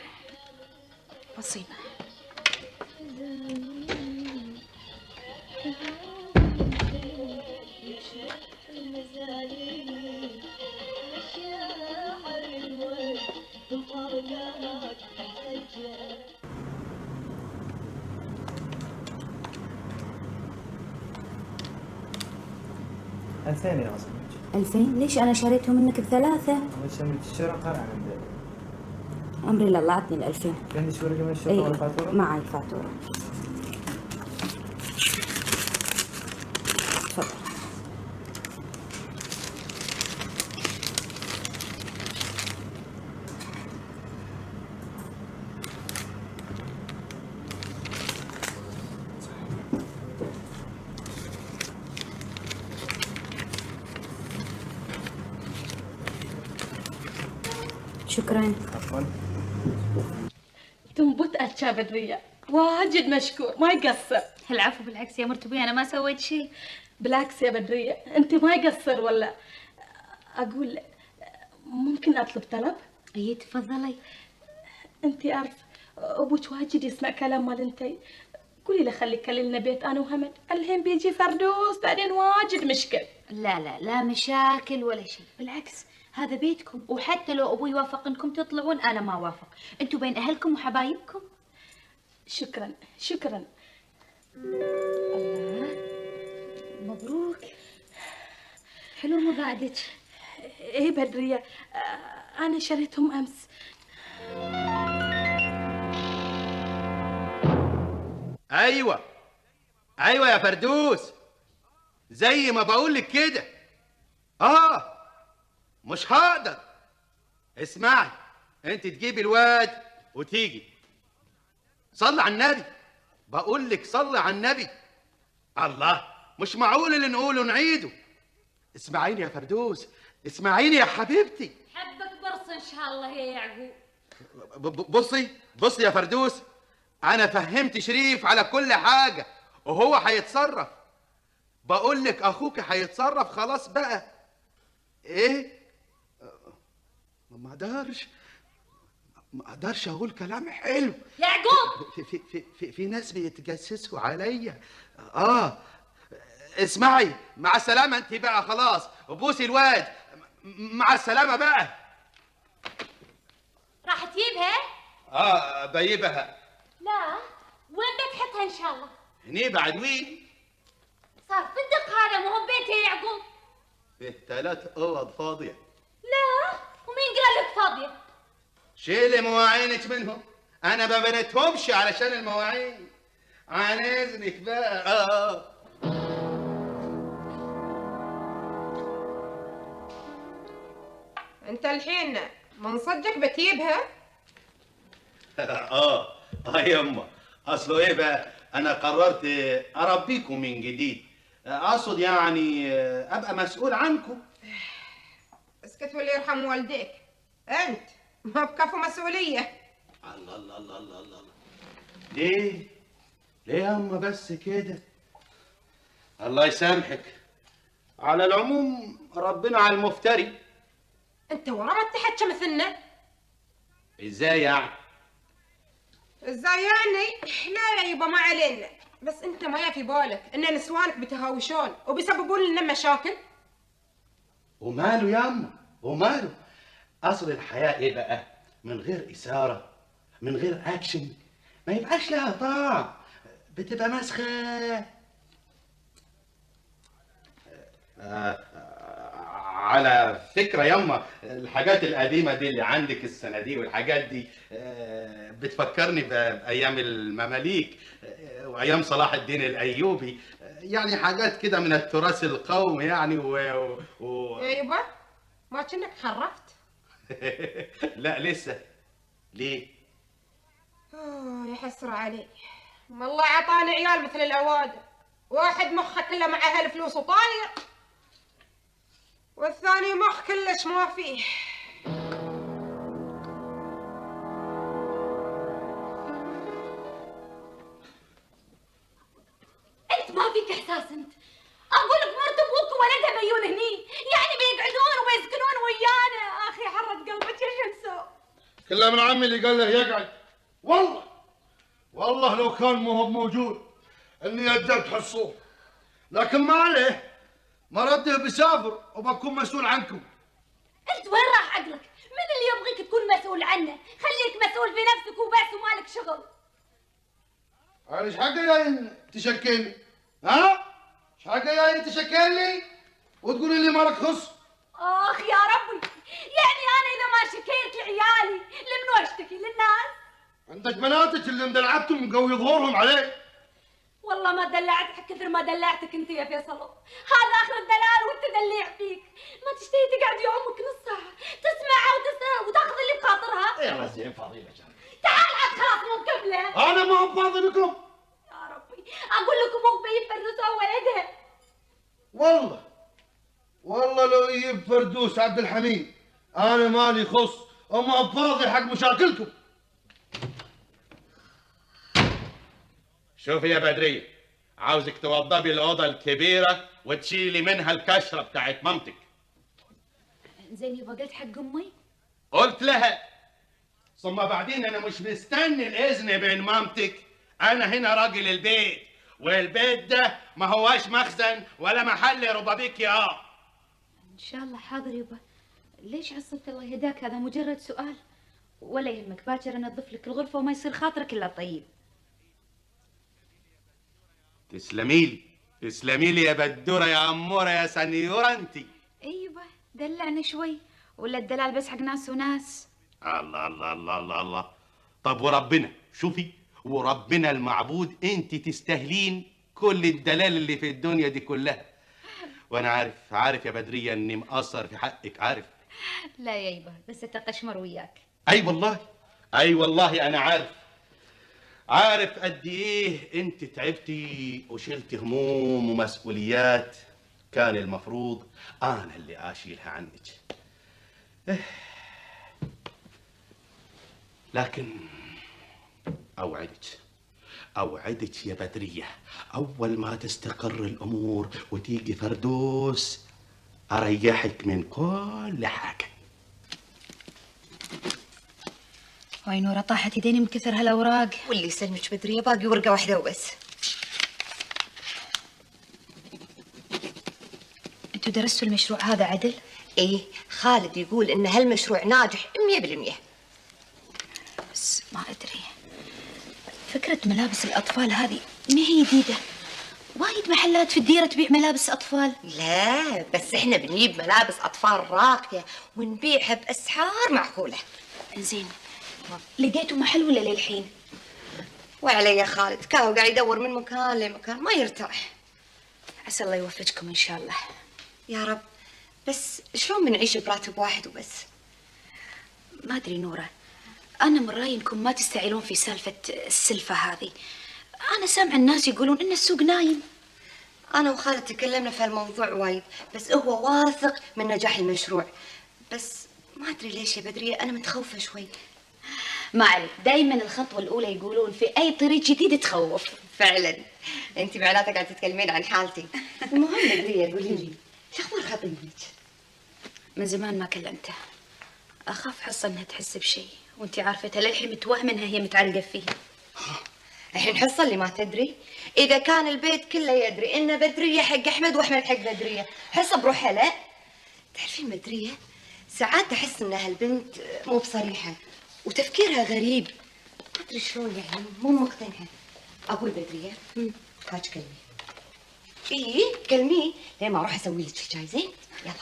بسيطة. ألفين يا أصلا. 2000؟ ليش أنا شريتهم منك ب3؟ وش من الشراء قرع عندك؟ أمري لله عطني ال2000. عندك ورقة من الشرطة ولا فاتورة؟ معي الفاتورة. تفضل. شكرا. عفوا. تنبت أشياء بدرية، واجد مشكور، ما يقصر. العفو، بالعكس يا مرتبي أنا ما سويت شيء. بالعكس يا بدرية، أنت ما يقصر. ولا أقول ممكن أطلب طلب؟ اي تفضلي. أنت عارف أبوك واجد يسمع كلام مال أنتي. قولي له خلي يكللنا بيت أنا وهمد، الحين بيجي فردوس بعدين واجد مشكل. لا لا لا مشاكل ولا شيء، بالعكس هذا بيتكم، وحتى لو أبوي وافق إنكم تطلعون أنا ما وافق، أنتوا بين أهلكم وحبايبكم. شكرا شكرا. الله مبروك، حلو مبادئك. ايه بدرية، أنا شريتهم أمس. ايوه ايوه يا فردوس، زي ما بقول لك كده. مش هقدر. اسمعي، انت تجيبي الواد وتيجي. صلي على النبي، بقول لك صلي على النبي. الله، مش معقول اللي نقوله نعيده. اسمعيني يا فردوس، اسمعيني يا حبيبتي. حبك برص ان شاء الله يا يعقوب. بصي يا فردوس، انا فهمت شريف على كل حاجه وهو هيتصرف. بقول لك اخوك هيتصرف خلاص بقى. ايه؟ ما اقدرش اقول كلام حلو. يعقوب، في ناس بيتجسسوا عليا. اسمعي، مع السلامه انت بقى خلاص، وبوسي الواد. مع السلامه بقى. راح تجيبها؟ بجيبها. لا، وين بتحطها ان شاء الله؟ هني بعد وين؟ صار فندق هذا، مو بيتي يا يعقوب. فيه 3 اوض فاضيه. لا، ومين قال لك فاضيه؟ شيلي مواعينك منهم، انا ما بنيتهمش علشان المواعين. عن اذنك بقى. انت الحين من صدق بتجيبها؟ يما، اصله ايه بقى، انا قررت اربيكم من جديد. اقصد يعني ابقى مسؤول عنكم. اسكت واللي يرحم والديك، انت ما بكفو مسؤوليه. الله الله الله الله الله. ليه يا اما بس كده؟ الله يسامحك. على العموم ربنا على المفتري. انت ورا ما تحكي مثلنا. ازاي يعني؟ ازاي يعني؟ لا يا يبا ما علينا، بس انت ما في بالك ان نسوانك بتهاوشون وبيسببون لنا مشاكل؟ وماله ياما وماله؟ اصل الحياه ايه بقى؟ من غير اثاره، من غير اكشن ما يبقاش لها طعم، بتبقى مسخه. على فكره ياما، الحاجات القديمه دي اللي عندك، الصناديق والحاجات دي بتفكرني بايام المماليك وايام صلاح الدين الايوبي، يعني حاجات كده من التراث القومي يعني يا يبا ما كأنك خرفت. لا لسه. ليه؟ يا حسرة علي، والله عطاني عيال مثل الأوادم، واحد مخه كله مع هالفلوس وطاير، والثاني مخ كلش ما فيه. انت ما فيك احساس. انت اقول لك مرت ابوك وولدها بيون هني، يعني بيقعدون وبيسكنون ويانا. اخي حرت قلبك يا شمسو. كله من عمي اللي قال له يقعد. والله لو كان مو هو موجود اني ادبت حصوه، لكن ما عليه، مرده بيسافر وبكون مسؤول عنكم. انت وين راح عقلك؟ من اللي يبغيك تكون مسؤول عنه؟ خليك مسؤول في نفسك وبس ومالك شغل. انا ايش حقي جاي تشكلني؟ ها؟ ايش حقي جاي تشكلني وتقولي لي مالك خص؟ اخ يا ربي، يعني انا اذا ما شكيت لعيالي لمنو اشتكي؟ للناس؟ عندك بناتك اللي مدلعتهم مقوي ظهورهم عليك. والله ما دلعتك كثر ما دلعتك انت يا فيصل. هذا اخر الدلال والتدليع فيك. ما تشتهي تقعد يا امك نص ساعه تسمعها وتاخذ اللي بخاطرها؟ يا زين فاضي لك. تعال عاد خلاص مو مقبله. انا ما هو فاضي بكم. يا ربي اقول لكم ابوك بيجيب فردوس ولدها. والله لو يجيب فردوس عبد الحميد انا مالي خص وما فاضي حق مشاكلكم. شوفي يا بدرية، عاوزك توضبي الأوضة الكبيرة وتشيلي منها الكشرة بتاعت مامتك. زين يبا قلت حق امي؟ قلت لها، ثم بعدين أنا مش مستني الإذن بين مامتك، أنا هنا راجل البيت، والبيت ده ما هواش مخزن ولا محل ربابيك يا ان شاء الله حاضر يبا. ليش عصبت الله يهداك؟ هذا مجرد سؤال. ولا يهمك، باكر انظف لك الغرفة وما يصير خاطرك الا طيب. تسلمي لي يا بدورة يا أمورة يا سنيورة انتي. ايوه دلعنا شوي، ولا الدلال بس حق ناس وناس. الله الله الله الله الله. طب وربنا، شوفي، وربنا المعبود انت تستاهلين كل الدلال اللي في الدنيا دي كلها. وانا عارف يا بدرية اني مقصر في حقك، عارف. لا يا يبا، بس اتقشمر وياك. اي والله انا عارف قد ايه انت تعبتي وشلتي هموم ومسؤوليات كان المفروض انا اللي اشيلها عنك. لكن اوعدك يا بدرية، اول ما تستقر الامور وتيجي فردوس اريحك من كل حاجة. هاي نورة طاحت يديني من كثر هالاوراق. واللي يسلمك بدرية باقي ورقة واحدة وبس. انتوا درستوا المشروع هذا عدل؟ ايه، خالد يقول ان هالمشروع ناجح 100%. بس ما ادري، فكرة ملابس الاطفال هذه ما هي جديدة. وايد محلات في الديرة تبيع ملابس اطفال. لا بس احنا بنجيب ملابس اطفال راقية ونبيعها باسعار معقولة. زين، لقيتوا محل ولا للحين؟ وعلي يا خالد، كان قاعد يدور من مكان لمكان ما يرتاح. عسى الله يوفقكم ان شاء الله. يا رب. بس شلون بنعيش براتب واحد وبس؟ ما ادري نورة، انا من رايي انكم ما تستعيلون في سالفة السلفة هذه. انا سامع الناس يقولون ان السوق نايم. انا وخالد تكلمنا في هالموضوع وايد، بس هو واثق من نجاح المشروع. بس ما ادري ليش يا بدرية انا متخوفة شوي. ما عليك، دايما الخطوة الأولى يقولون في أي طريق جديد تخوف. فعلا، أنت معناتها قاعدة تتكلمين عن حالتي. المهم بدرية قولي لي، شو أخبار خطيبك؟ من زمان ما كلمته. اخاف حصه انها تحس بشيء، وانتي عارفتها للحين متوهمه انها هي متعلقه فيه. الحين حصه اللي ما تدري، اذا كان البيت كله يدري ان بدريه حق احمد واحمد حق بدريه، حصه بروحها لا. تعرفين بدريه ساعات احس ان هالبنت مو بصريحه وتفكيرها غريب، ما ادري شلون يعني، مو مقتنعه. اقول بدريه هاج كلمي. ايه كلميه لين ما اروح اسوي لك شاي. زين يلا.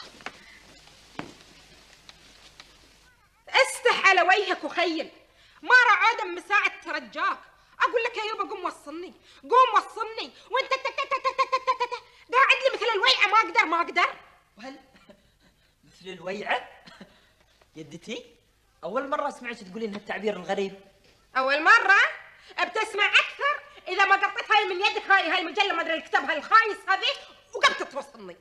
استح على وجهك وخيل، مرة عودة من ساعة ترجاك اقول لك يا يبا قوم وصلني قوم وصلني، وانت قاعد لي مثل الويعة. ما اقدر. وهل مثل الويعة؟ يدتي اول مرة سمعت تقولين هالتعبير الغريب. اول مرة بتسمع اكثر اذا ما قطيت هاي من يدك. هاي المجلة ما ادري اللي كتبها الخايس هذه وقمت توصلني.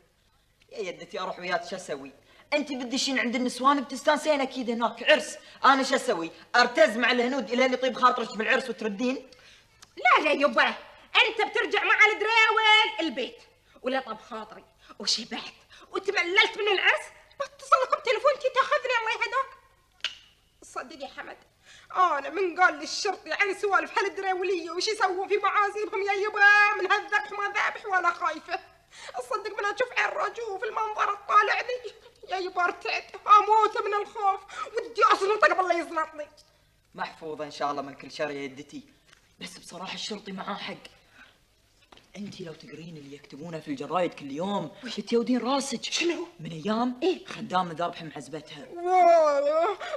يا يدتي اروح وياك شو اسوي؟ انت بدشين عند النسوان بتستانسين اكيد هناك عرس، انا شو اسوي؟ ارتز مع الهنود الين يطيب خاطرك في العرس وتردين؟ لا يبا، انت بترجع مع الدراويل البيت ولا طب خاطري وشبعت وتمللت من العرس بتصل لكم تليفونتي تاخذني الله يهداك. صدق يا حمد انا من قال للشرطي عن سوالف هالدراوليه وش يسوون في معازيمهم يا يبا من هالذبح ما ذابح ولا خايفه. اصدق من اشوف عين رجوف المنظر الطالع ذي يا يبا ارتعد اموت من الخوف ودي اصنطه قبل لا يزنطني. محفوظه ان شاء الله من كل شر يا يدتي، بس بصراحه الشرطي معاه حق. انت لو تقرين اللي يكتبونه في الجرايد كل يوم تودين راسك. شنو؟ من ايام خدامه ذابحه معزبتها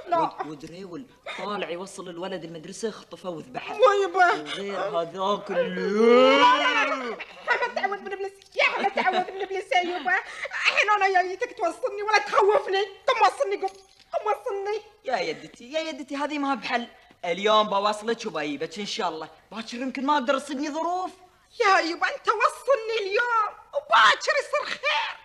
لا ودريول طالع يوصل الولد المدرسه خطفه وذبحه ويبا وغير هذاك اليوم. حمد تعود من ابليس يا حمد تعود من ابليس يا يبا. الحين انا جايتك توصلني ولا تخوفني. قم وصلني قم وصلني. يا يدتي هذه ما بحل. اليوم بواصلك وبجيبك ان شاء الله، باكر يمكن ما اقدر اصدني ظروف. يا يبا انت وصلني اليوم وباكر يصير خير.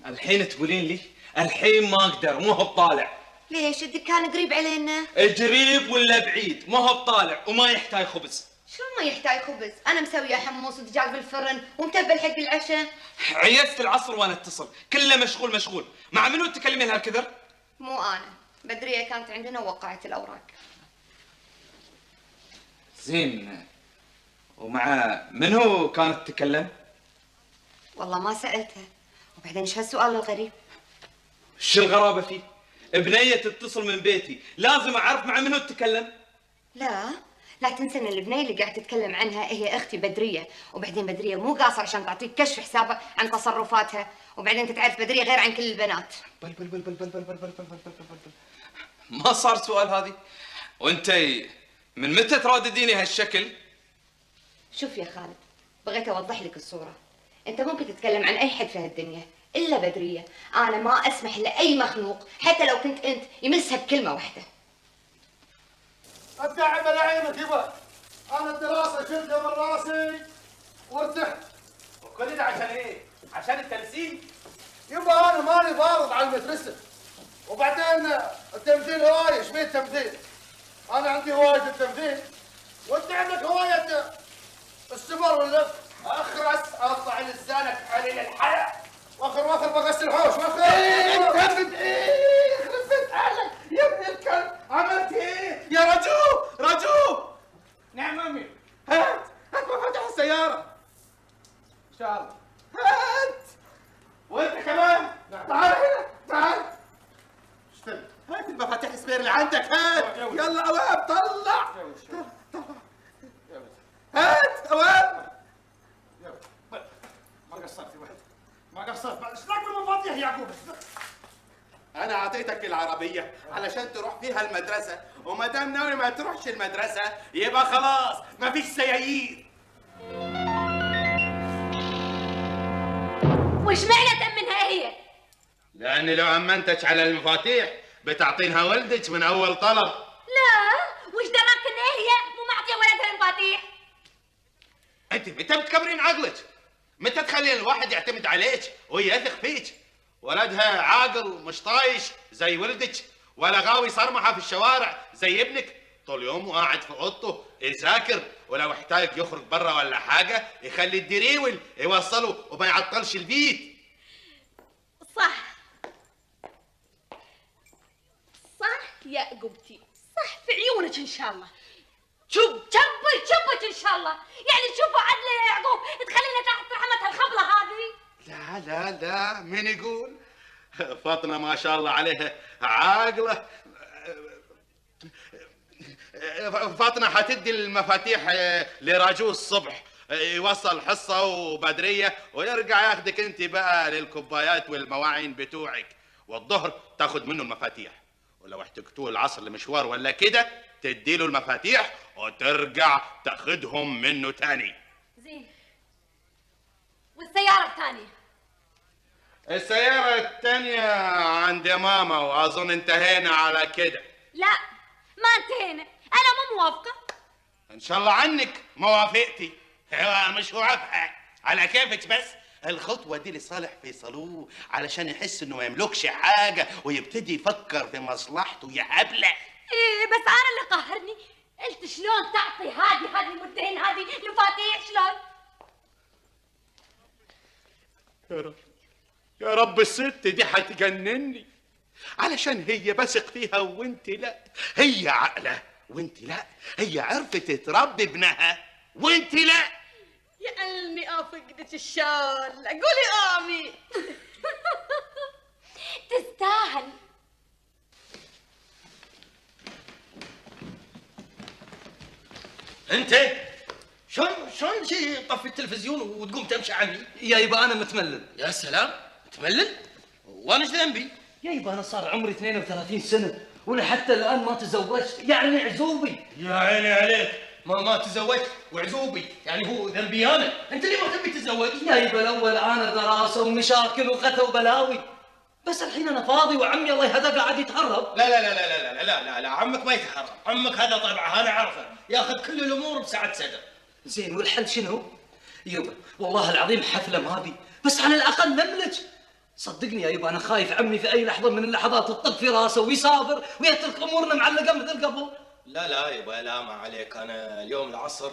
الحين تقولين لي الحين ما اقدر مو هو بطالع. ليش الدكان قريب علينا؟ قريب ولا بعيد ما هو بطالع وما يحتاج خبز. شلون ما يحتاج خبز؟ انا مسويه حمص ودجاج بالفرن ومتبل حق العشاء. عيست العصر وانا اتصل كله مشغول. مع منو تكلمين هالكثر؟ مو انا، بدريه كانت عندنا ووقعت الاوراق. زين ومع منو كانت تتكلم؟ والله ما سالتها. وبعدين ايش هالسؤال الغريب؟ شو الغرابه فيه؟ بنيه تتصل من بيتي لازم اعرف مع منو تتكلم. لا تنسى ان البنيه اللي قاعد تتكلم عنها هي اختي بدريه، وبعدين بدريه مو قاصر عشان تعطيك كشف حسابه عن تصرفاتها، وبعدين انت تعرف بدريه غير عن كل البنات. بل ما صار سؤال هذه. وانت من متى ترادديني هالشكل؟ شوف يا خالد، بغيت اوضح لك الصوره. انت ممكن تتكلم عن اي حد في هالدنيا الا بدريه. انا ما اسمح لاي مخلوق حتى لو كنت انت يمسها بكلمه واحده. اتعب على عينك يبا، انا الدراسه شلتها من راسي وارتحت. وكل ده عشان ايه؟ عشان التمثيل؟ يبا انا ماني بارض على المدرسه، وبعدين التمثيل هوايه. ايش بيه التمثيل؟ انا عندي هوايه التمثيل وانت عندك هوايه السمر واللف. اخرس اقطع لسانك علينا الحلق. واخر بغسل الحوش واخر. تهبد ايه؟ يخرب بيت اهلك يا ابن الكلب. عملت ايه؟ يا رجو. نعم امي. هات مفاتيح السياره. ان شاء الله. هات. وانت كمان. نعم. تعال هنا تعال. اشتري. هات المفاتيح السبير اللي عندك. هات يلا اوام طلع. هات اوام. ما قصرت يا ولد، ما قصرت. ايش لك بالمفاتيح يا يعقوب؟ انا اعطيتك العربيه علشان تروح فيها المدرسه، وما دام ناوي ما تروحش المدرسه يبقى خلاص ما فيش سيايير. وش معنى تأمنها هي؟ لاني لو امنتك على المفاتيح بتعطينها ولدك من اول طلب. لا، وش دراك ان هي مو معطيه ولدها المفاتيح؟ انت متى بتكبرين عقلك؟ متى تخلين الواحد يعتمد عليك ويثق فيك؟ ولدها عاقل مش طايش زي ولدك، ولا غاوي صرمحه في الشوارع زي ابنك، طول يومه قاعد في اوضته يذاكر، ولو احتاج يخرج برا ولا حاجه يخلي الدريول يوصله وما يعطلش البيت. صح، يا قبتي صح في عيونك ان شاء الله. شبك ان شاء الله، يعني تشوفوا عدل يا يعقوب تخلينا تحت رحمة الخبلة هذه. لا لا لا، من يقول؟ فاطمة ما شاء الله عليها عاقلة. فاطمة حتدي المفاتيح لراجوز الصبح يوصل حصة وبدرية، ويرجع ياخدك انت بقى للكوبايات والمواعين بتوعك، والظهر تاخد منه المفاتيح، ولو احتجتوه العصر لمشوار ولا كده تديله المفاتيح وترجع تاخدهم منه تاني. زين. والسيارة الثانية؟ السيارة الثانية عند ماما، وأظن انتهينا على كده. لا ما انتهينا، أنا مو موافقة. إن شاء الله عنك ما وافقتي. مش موافقة على كيفك، بس الخطوة دي لصالح فيصلوه علشان يحس إنه ما يملكش حاجة ويبتدي يفكر في مصلحته يا هبلة. إيه بس أنا اللي قهرني، قلت شلون تعطي هذه المدين هذه المفاتيح شلون؟ يا رب يا رب، الست دي هتجنني علشان هي بثق فيها وانت لا. هي عاقله وانت لا، هي عرفت تربي ابنها وانت لا. يا اني افقدك الشال، قولي امين. تستاهل. انت شلون شي تطفي التلفزيون وتقوم تمشي عني؟ يا يبا انا متملل. يا سلام، متملل؟ وانا ايش ذنبي؟ يا يبا انا صار عمري 32 سنه وانا حتى الان ما تزوجت، يعني عزوبي. يا عيني عليك، ما تزوجت وعزوبي، يعني هو ذنبي انا؟ انت ليه ما تبي تتزوج؟ يا يبا الاول انا دراسه ومشاكل وغثى وبلاوي، بس الحين انا فاضي وعمي الله يهدى قاعد يتهرب. لا لا لا لا لا لا لا لا، عمك ما يتهرب، عمك هذا طبعه انا عارفه، ياخذ كل الامور بسعه صدر. زين والحل شنو؟ يبا والله العظيم حفله ما بي، بس على الاقل نملج. صدقني يا يبا انا خايف عمي في اي لحظه من اللحظات تطق في راسه ويسافر ويترك امورنا معلقه مثل قبل. لا لا يبا، لا ما عليك، انا اليوم العصر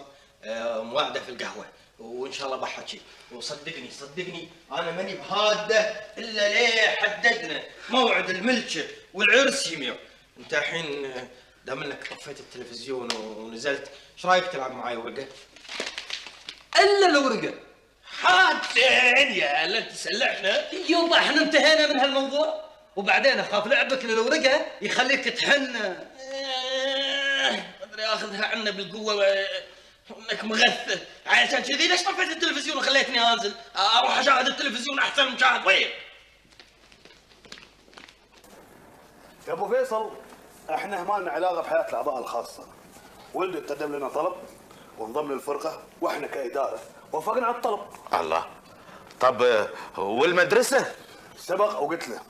موعده في القهوه وان شاء الله بحكي، وصدقني انا ماني بهاده الا ليه حددنا موعد الملكه والعرس يمير. انت الحين دام انك طفيت التلفزيون ونزلت، ايش رايك تلعب معي ورقه؟ الا الورقه حاتين يا لا تسلعنا. يوضح احنا انتهينا من هالموضوع، وبعدين اخاف لعبك للورقه يخليك تحن. ادري اخذها عنا بالقوه انك مغثى، عشان كذي ليش طفيت التلفزيون وخليتني انزل اروح اشاهد التلفزيون احسن من مشاهد وين؟ يا ابو فيصل، احنا ما لنا علاقه بحياه الاعضاء الخاصه. ولدي قدم لنا طلب وانضم للفرقه، واحنا كاداره وافقنا على الطلب. الله، طب والمدرسه؟ سبق وقلت له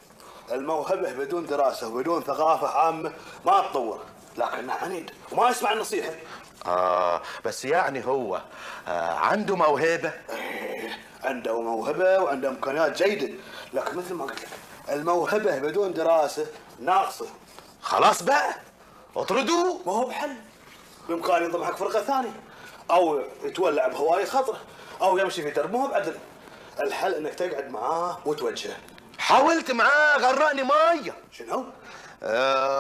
الموهبه بدون دراسه وبدون ثقافه عامه ما تطور، لكنه عنيد وما يسمع النصيحه. بس يعني هو عنده موهبه؟ عنده موهبه وعنده امكانيات جيده، لكن مثل ما قلت لك الموهبه بدون دراسه ناقصه. خلاص بقى اطردوه. ما هو بحل، بامكانه ينضم حق فرقه ثانيه، او يتولع بهوايه خطره، او يمشي في درب ما هو بعدل. الحل انك تقعد معاه وتوجهه. حاولت معاه غرقني ميه. شنو؟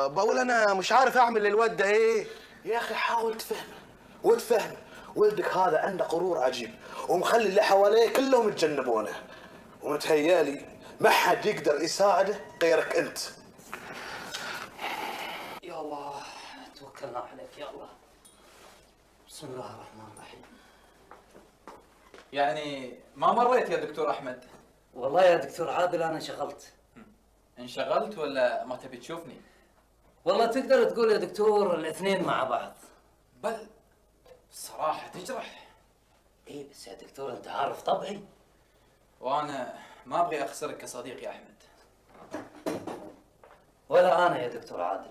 بقول انا مش عارف اعمل للواد ده ايه. يا اخي حاول تفهمه وتفهم ولدك هذا عنده غرور عجيب ومخلي اللي حواليه كلهم يتجنبونه، ومتهيالي ما حد يقدر يساعده غيرك انت. يا الله توكلنا عليك يا الله. بسم الله الرحمن الرحيم. يعني ما مريت يا دكتور احمد؟ والله يا دكتور عادل انا انشغلت. انشغلت ولا ما تبي تشوفني؟ والله تقدر تقول يا دكتور الاثنين مع بعض. بل الصراحة تجرح. ايه بس يا دكتور انت عارف طبعي. وانا ما ابغي اخسرك كصديق يا احمد. ولا انا يا دكتور عادل.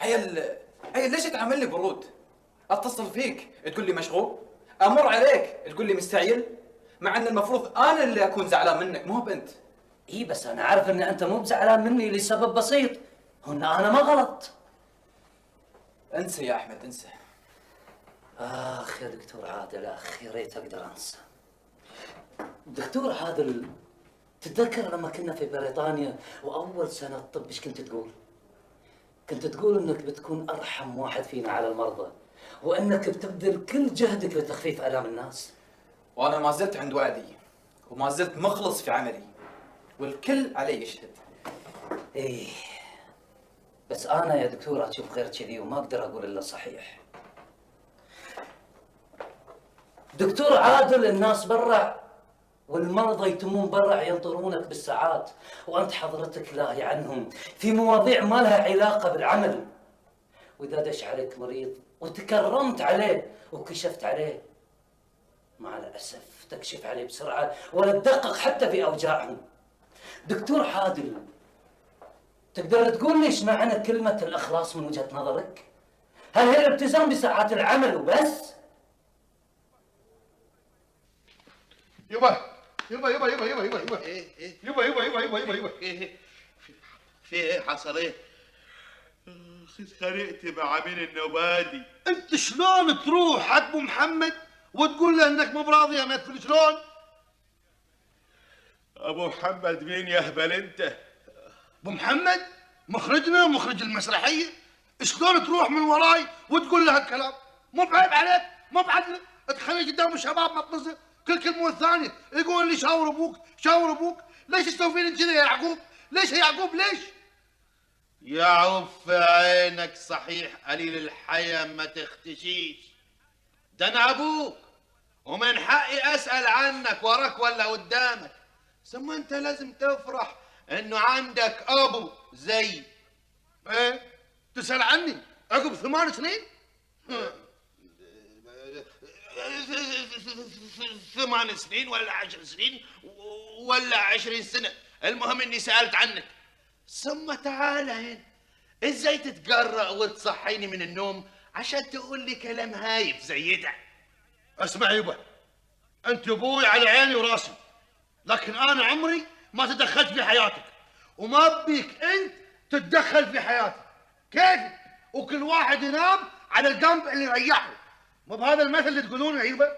عيل ليش تعاملني برود؟ اتصل فيك تقول لي مشغول، امر عليك تقول لي مستعجل، مع ان المفروض انا اللي اكون زعلان منك مو بنت. ايه بس انا عارف ان انت مو بزعلان مني لسبب بسيط، هن انا ما غلط. انسى يا احمد انسى. اخ يا دكتور عادل اخ، يا ريت اقدر انسى. دكتور عادل تتذكر لما كنا في بريطانيا واول سنه طب ايش كنت تقول؟ كنت تقول انك بتكون ارحم واحد فينا على المرضى، وانك بتبذل كل جهدك لتخفيف الام الناس. وانا ما زلت عند وعدي، وما زلت مخلص في عملي، والكل علي يشهد. ايه بس انا يا دكتور اشوف غير كذي وما اقدر اقول الا صحيح. دكتور عادل، الناس برا والمرضى يتمون برا ينطرونك بالساعات، وانت حضرتك لاهي عنهم في مواضيع ما لها علاقه بالعمل. واذا دش عليك مريض وتكرمت عليه وكشفت عليه، مع الاسف تكشف عليه بسرعه ولا تدقق حتى في اوجاعهم. دكتور عادل، تقدر تقول لي ايش معنى كلمه الاخلاص من وجهه نظرك؟ هل هي الالتزام بساعات العمل وبس؟ يبا يبا يبا يبا يبا يبا يبا يبا يبا يبا يبا يبا يبا في ايه حصل ايه؟ خرقت مع مين النوبادي؟ انت شلون تروح حق ابو محمد وتقول له انك مو براضي يا مثل؟ شلون؟ ابو محمد مين يا هبل انت؟ ابو محمد مخرجنا مخرج المسرحيه، شلون تروح من وراي وتقول له هالكلام؟ مو بعيب عليك؟ مو بعدل؟ تخلي قدام الشباب مطمزه كل كلمه والثانيه يقول لي شاور ابوك شاور ابوك. ليش تسوي فيني كذا يا يعقوب؟ ليش يا يعقوب ليش؟ يعوف في عينك صحيح قليل الحياة ما تختشيش. ده انا ابوك ومن حقي اسأل عنك وراك ولا قدامك. ثم انت لازم تفرح انه عندك ابو زي ايه؟ تسأل عني عقب 8 سنين؟ 8 سنين ولا 10 سنين ولا 20 سنة، المهم اني سألت عنك. ثم تعال هنا، ازاي تتجرأ وتصحيني من النوم عشان تقول لي كلام هايف زي ده؟ اسمع يبا، انت ابوي على عيني وراسي، لكن انا عمري ما تدخلت في حياتك، وما بيك انت تتدخل في حياتي. كيف؟ وكل واحد ينام على الجنب اللي يريحه، مو بهذا المثل اللي تقولونه يا يبا؟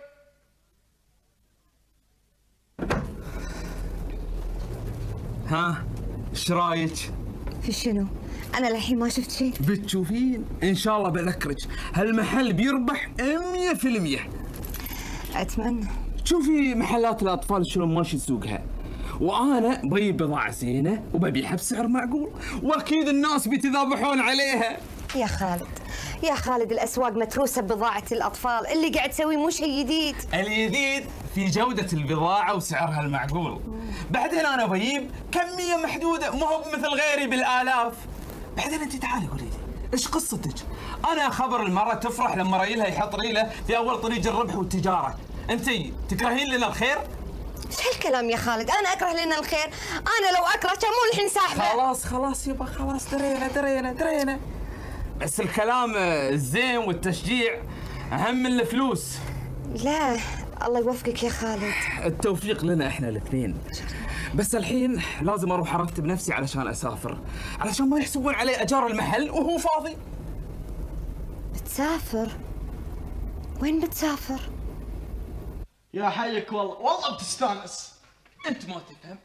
ها ايش رايك؟ في شنو؟ أنا للحين ما شفت شيء. بتشوفين إن شاء الله بذكرك هالمحل بيربح 100%. أتمنى. شوفي محلات الأطفال شلون ماشي سوقها، وأنا بجيب بضاعة زينة وببيعها بسعر معقول، وأكيد الناس بيتذابحون عليها. يا خالد يا خالد، الأسواق متروسة ببضاعة الأطفال، اللي قاعد تسويه مو شيء جديد. الجديد في جودة البضاعة وسعرها المعقول. بعدين أنا بجيب كمية محدودة، مو هو مثل غيري بالآلاف. بعدين أنت تعالي قولي لي إيش قصتك؟ أنا خبر المرة تفرح لما ريلها يحط ريله في أول طريق الربح والتجارة. أنت تكرهين لنا الخير؟ ايش هالكلام يا خالد؟ أنا أكره لنا الخير؟ أنا لو أكره كان مو الحين ساحبة. خلاص يبا خلاص، درينا بس الكلام الزين والتشجيع أهم من الفلوس. لا الله يوفقك يا خالد. التوفيق لنا احنا الاثنين. بس الحين لازم اروح ارتب نفسي علشان اسافر، علشان ما يحسبون علي اجار المحل وهو فاضي. بتسافر؟ وين بتسافر؟ يا حيك والله بتستانس. انت ما تفهم،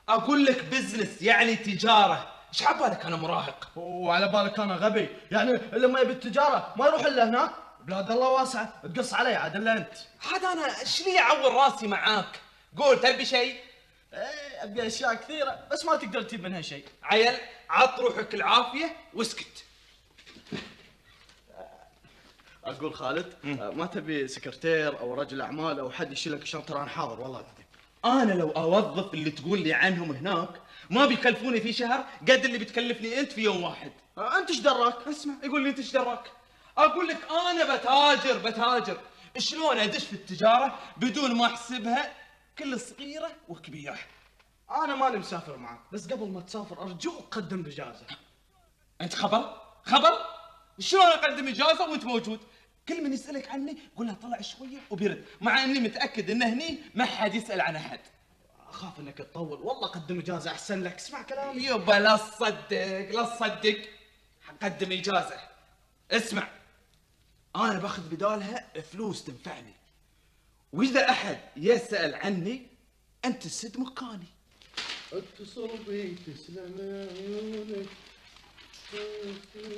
اقول لك بزنس يعني تجاره. ايش عبالك انا مراهق؟ وعلى بالك انا غبي؟ يعني اللي ما يبي التجاره ما يروح الا هناك. بلاد الله واسعه، تقص علي عاد الا انت. عاد انا ايش لي اعور راسي معاك؟ قول تبي شيء؟ ايه ابي اشياء كثيره بس ما تقدر تجيب منها شيء. عيل عط روحك العافيه واسكت. اقول خالد ما تبي سكرتير او رجل اعمال او حد يشيل لك الشنطه؟ انا حاضر والله العظيم. انا لو اوظف اللي تقول لي عنهم هناك ما بيكلفوني في شهر قد اللي بتكلفني انت في يوم واحد. انت ايش دراك؟ اسمع، يقول لي انت ايش دراك؟ اقول لك انا بتاجر شلون ادش في التجاره بدون ما احسبها كل صغيره وكبيره. انا ماني مسافر معك، بس قبل ما تسافر ارجوك قدم اجازه. انت خبر شلون اقدم اجازه وانت موجود؟ كل من يسالك عني قول له طلع شويه وبيرد، مع اني متاكد انه هني ما حد يسال عن احد. اخاف انك تطول، والله قدم اجازه احسن لك. اسمع كلامي يبا لا تصدق قدم اجازه. اسمع، انا باخذ بدالها فلوس تنفعني، واذا احد يسال عني انت تسد مكاني. اتصل بي تسلم عيونك.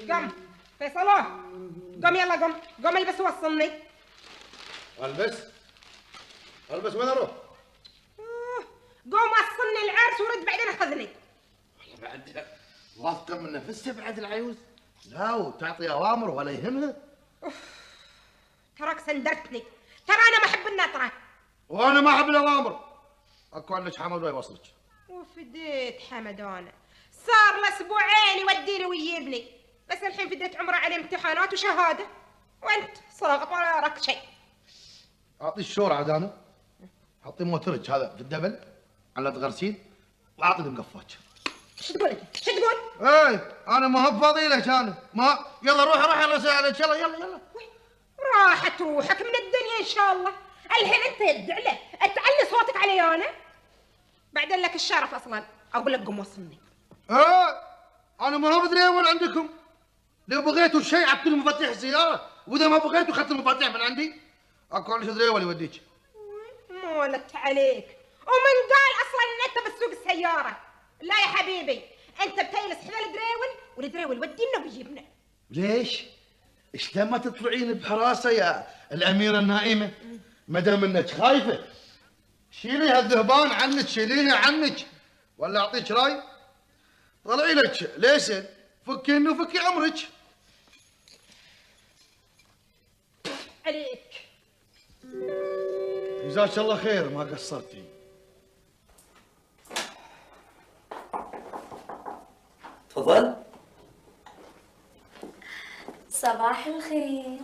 قم فيصل، قم يلا قم قم البس وصلني. البس وين اروح؟ قوم وصلني العرس ورد بعدين خذني. والله بعد واثقه من نفسها بعد العيوز. لا وتعطي اوامر ولا يهمها. تراك سندرتني، ترى انا ما احب النطره. وانا ما احب الاوامر. اكو عندك حمد ويوصلك. وفديت حمد انا، صار له اسبوعين يوديني ويجيبني، بس الحين فديت عمره عليه امتحانات وشهاده، وانت ساقط ولا راك شيء. اعطي الشور عاد انا. حطي موترج هذا في الدبل على غرسين واعطي المقفاج. شو تقول انت؟ شو تقول؟ ايه انا ما هو فاضي لك انا، ما يلا روح يلا سهل يلا يلا. راحت روحك من الدنيا ان شاء الله، الحين انت يد عليه، تعلي صوتك علي انا. بعدين لك الشرف اصلا، اقول لك قم وصلني. ايه انا ما هو بدري وين عندكم. لو بغيتوا شيء عطوا لي مفاتيح السياره، واذا ما بغيتوا اخذت المفاتيح من عندي. اكو عندك دريول يوديك. مولت عليك، ومن قال اصلا ان انت بتسوق السياره؟ لا يا حبيبي، انت بتجلس حذا الدريول والدريول ودينا ويجيبنا. ليش؟ ايش لما تطلعين بحراسه يا الاميره النائمه؟ ما دام انك خايفه شيلي هالذهبان عنك، شيلينه عنك، ولا اعطيك راي؟ طلعي لك ليسن فكي وفكي عمرك. عليك جزاك الله خير ما قصرتي. تفضل. صباح الخير.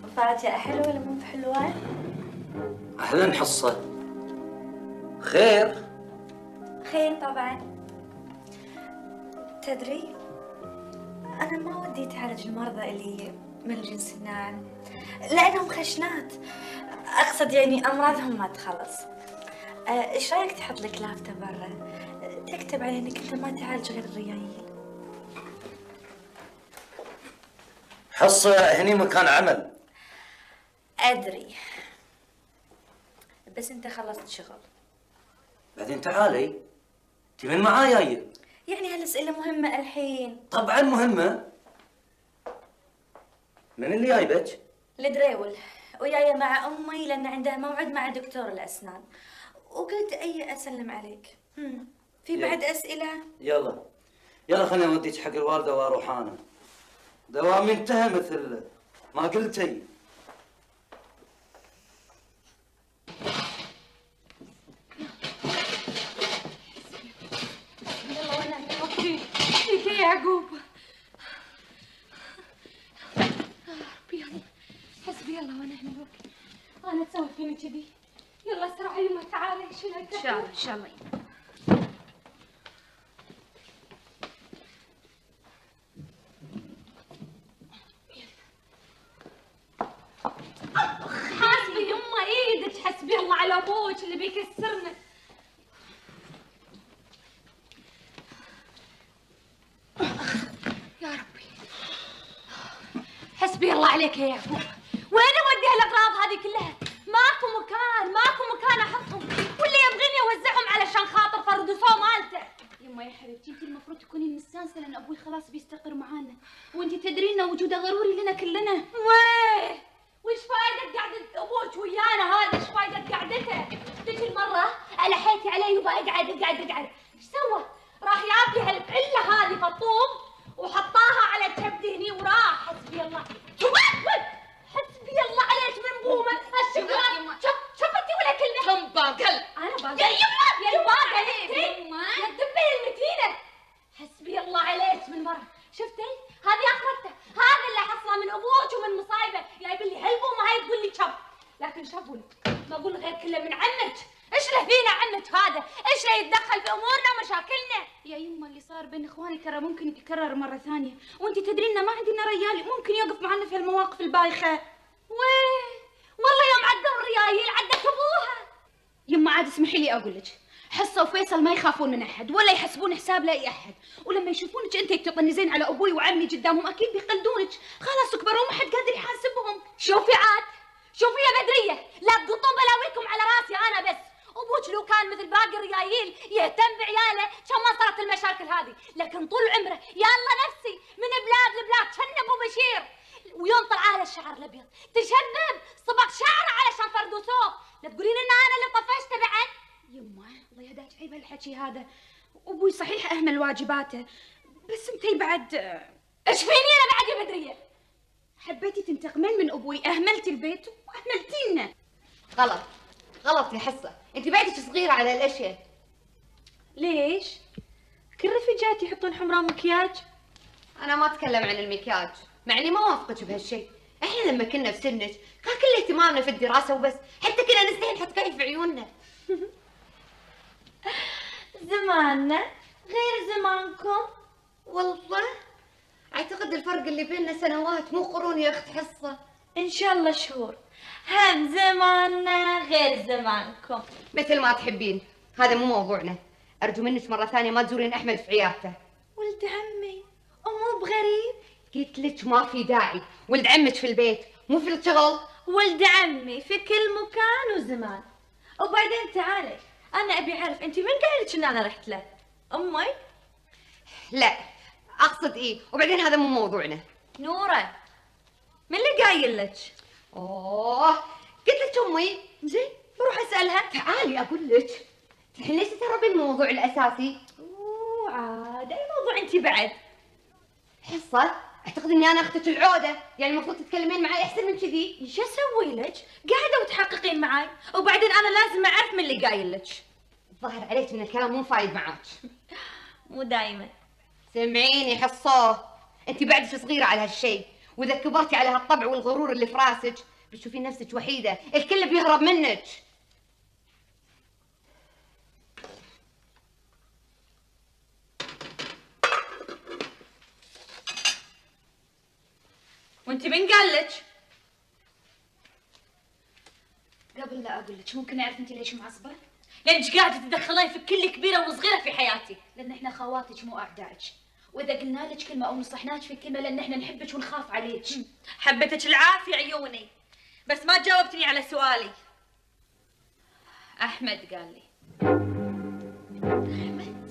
مفاجأة حلوة ولا مو بحلوة؟ اهلا حصه. خير؟ خير طبعا. تدري أنا ما ودي أتعالج المرضى اللي من الجنس الناعم لأنهم خشنات، أقصد يعني أمراضهم ما تخلص. إيش رأيك تحط لك لافتة برا تكتب عليه إنك أنت ما تعالج غير الريايل؟ حصه هني مكان عمل. أدري، بس أنت خلصت شغل. بعدين تعالي تبين معايا. يعني هالأسئلة مهمة الحين؟ طبعا مهمة. من اللي جايبك؟ الدريول، وياي مع أمي لأن عندها موعد مع دكتور الأسنان، وقلت أي أسلم عليك. في بعد أسئلة؟ يلا خليني اوديك حق الوالده واروح انا. دوامي انتهى مثل ما قلتي. فيك يا يعقوب. حسبي الله ونعم الوكيل. انا تسوي فيني كذي؟ يلا اسرع يما تعالي شيل ان شاء الله ان شاء الله. حاسبي يما ايدك، حسبي الله على ابوك اللي بيكسرنا. يا ربي حسبي الله عليك يا يعقوب. وين اودي هالاغراض هذه كلها؟ ماكو مكان احطهم، واللي يبغيني اوزعهم علشان خاطر فردوسو مالته. يما يا حبيبتي انت المفروض تكونين مستانسه لان ابوي خلاص بيستقر معانا، وانت تدرين ان وجوده ضروري لنا كلنا. ويه وش فايدة قعدة ابوك ويانا هذا؟ ايش فايدة قعدته؟ ذيك المرة ألحيتي عليه يبا اقعد. ايش سوى؟ راح ياكل هالعلة هذه فطوم وحطاها على كبدي هني وراح. حسبي الله. حسبي الله عليك من بومه هالشغلات. شفتي ولا كلمة؟ كم باقل؟ انا باقل يا باقل يا الدبة المتينة. حسبي الله عليك من مرة. شفتي؟ هذه اخرته، هذا اللي حصله من ابوك ومن مصايبه، جايب لي هالبومه هاي تقول لي شب، لكن شبول ما اقول غير كله من عمك. ايش له فينا عمك هذا؟ ايش له يتدخل في امورنا ومشاكلنا؟ يا يما اللي صار بين اخواني ترى ممكن يتكرر مره ثانيه، وانت تدرين ما عندنا ريال ممكن يوقف معنا في المواقف البايخه. ويه والله يوم عدوا الريايل عدت ابوها. يما عاد اسمحي لي اقول لك، حصة وفيصل ما يخافون من احد ولا يحسبون حساب لاي احد، ولما يشوفونك انت تطنزين على ابوي وعمي قدامهم اكيد بيقلدونك. خلاص كبروا ما حد قادر يحاسبهم. شوفي يا بدريه، لا تقطون بلاويكم على راسي انا بس. ابوك لو كان مثل باقي الرجايل يهتم بعياله كان ما صارت المشاكل هذه، لكن طول عمره يلا نفسي من بلاد لبلاد كان ابو بشير، ويوم طلع له الشعر الابيض تشبب صبغ شعره علشان فردوسوه، لا تقولين ان انا اللي طفشته بعد. يمه الله يهداك عيب هالحكي هذا، ابوي صحيح اهمل واجباته بس انتي بعد ايش فيني انا بعد يا بدريه؟ حبيتي تنتقمين من ابوي، اهملتي البيت واهملتينا. غلط غلط يا حصه، انت بعدك صغيره على الاشياء. ليش؟ كل رفيجاتي يحطون حمراء مكياج. انا ما اتكلم عن المكياج، مع اني ما اوافقك بهالشيء. احنا لما كنا في سنك كان كل اهتمامنا في الدراسه وبس، حتى كنا نستحي نحط كيف في عيوننا. زماننا غير زمانكم. والله اعتقد الفرق اللي بيننا سنوات مو قرون يا اخت حصه. ان شاء الله شهور. هم زماننا غير زمانكم. مثل ما تحبين، هذا مو موضوعنا. ارجو منك مره ثانيه ما تزورين احمد في عيادته. ولد عمي مو بغريب. قلت لك ما في داعي، ولد عمك في البيت مو في الشغل. ولد عمي في كل مكان وزمان. وبعدين تعالي انا ابي اعرف انت من قال لك ان انا رحت له؟ امي؟ لا اقصد ايه، وبعدين هذا مو موضوعنا. نوره من اللي قايل لك؟ اوه قلت لك امي. زين بروح اسالها. تعالي اقول لك. الحين ليش تهربين من الموضوع الاساسي؟ اوه عاد اي موضوع انت بعد؟ حصه اعتقد اني انا اختك العوده، يعني المفروض تتكلمين معي احسن من كذي. ايش اسوي لك؟ قاعده وتحققين معي، وبعدين انا لازم اعرف من اللي قايل لك. الظاهر عليك ان الكلام مو فايد معاك. مو دايما. سمعيني حصه، انت بعدك صغيره على هالشيء، واذا كبرتي على هالطبع والغرور اللي في راسك بتشوفين نفسك وحيده، الكل بيهرب منك. وانت من قال لك؟ قبل لا اقول لك ممكن اعرف انت ليش معصبه؟ لانك قاعده تتدخلين في كل كبيره وصغيره في حياتي. لان احنا خواتك مو اعدائك، واذا قلنا لك كلمه او نصحناك في كلمه لان احنا نحبك ونخاف عليك. حبتك العافيه عيوني، بس ما جاوبتني على سؤالي. احمد قال لي. احمد؟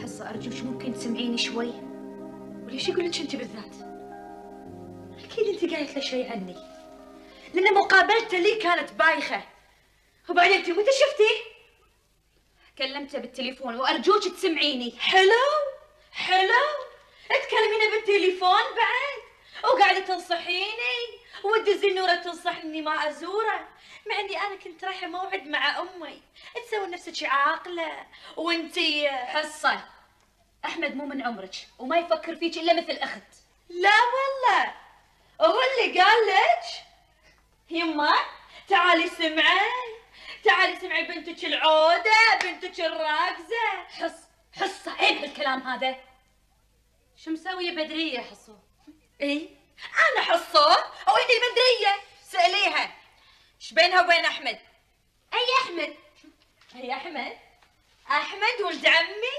حصه ارجوك ممكن تسمعيني شوي؟ وليش يقول لك انت بالذات؟ اكيد انت قالت له شيء عني، لان مقابلته لي كانت بايخه. وبعدين انت متى شفتيه؟ كلمته بالتليفون وارجوك تسمعيني. حلو حلو، تكلمينه بالتليفون بعد وقاعده تنصحيني، وتدزي نوره تنصحني اني ما ازوره، مع اني انا كنت رايحه موعد مع امي. تسوي نفسك عاقله وانتي حصه. احمد مو من عمرك وما يفكر فيك الا مثل اخت. لا والله هو اللي قال لك؟ يما تعالي سمعي، تعالي سمعي بنتك العودة، بنتك الراكزة. حصة عيب هالكلام هذا. شو مسوية بدرية حصو؟ اي انا حصو وهي بدرية، سأليها ايش بينها وبين احمد؟ اي احمد؟ اي احمد؟ احمد ولد عمي؟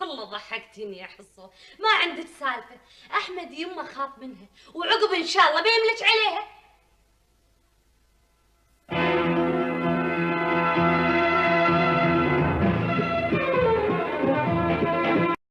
والله ضحكتيني يا حصو، ما عندك سالفة. احمد يمه خاف منها وعقب ان شاء الله بيملك عليها.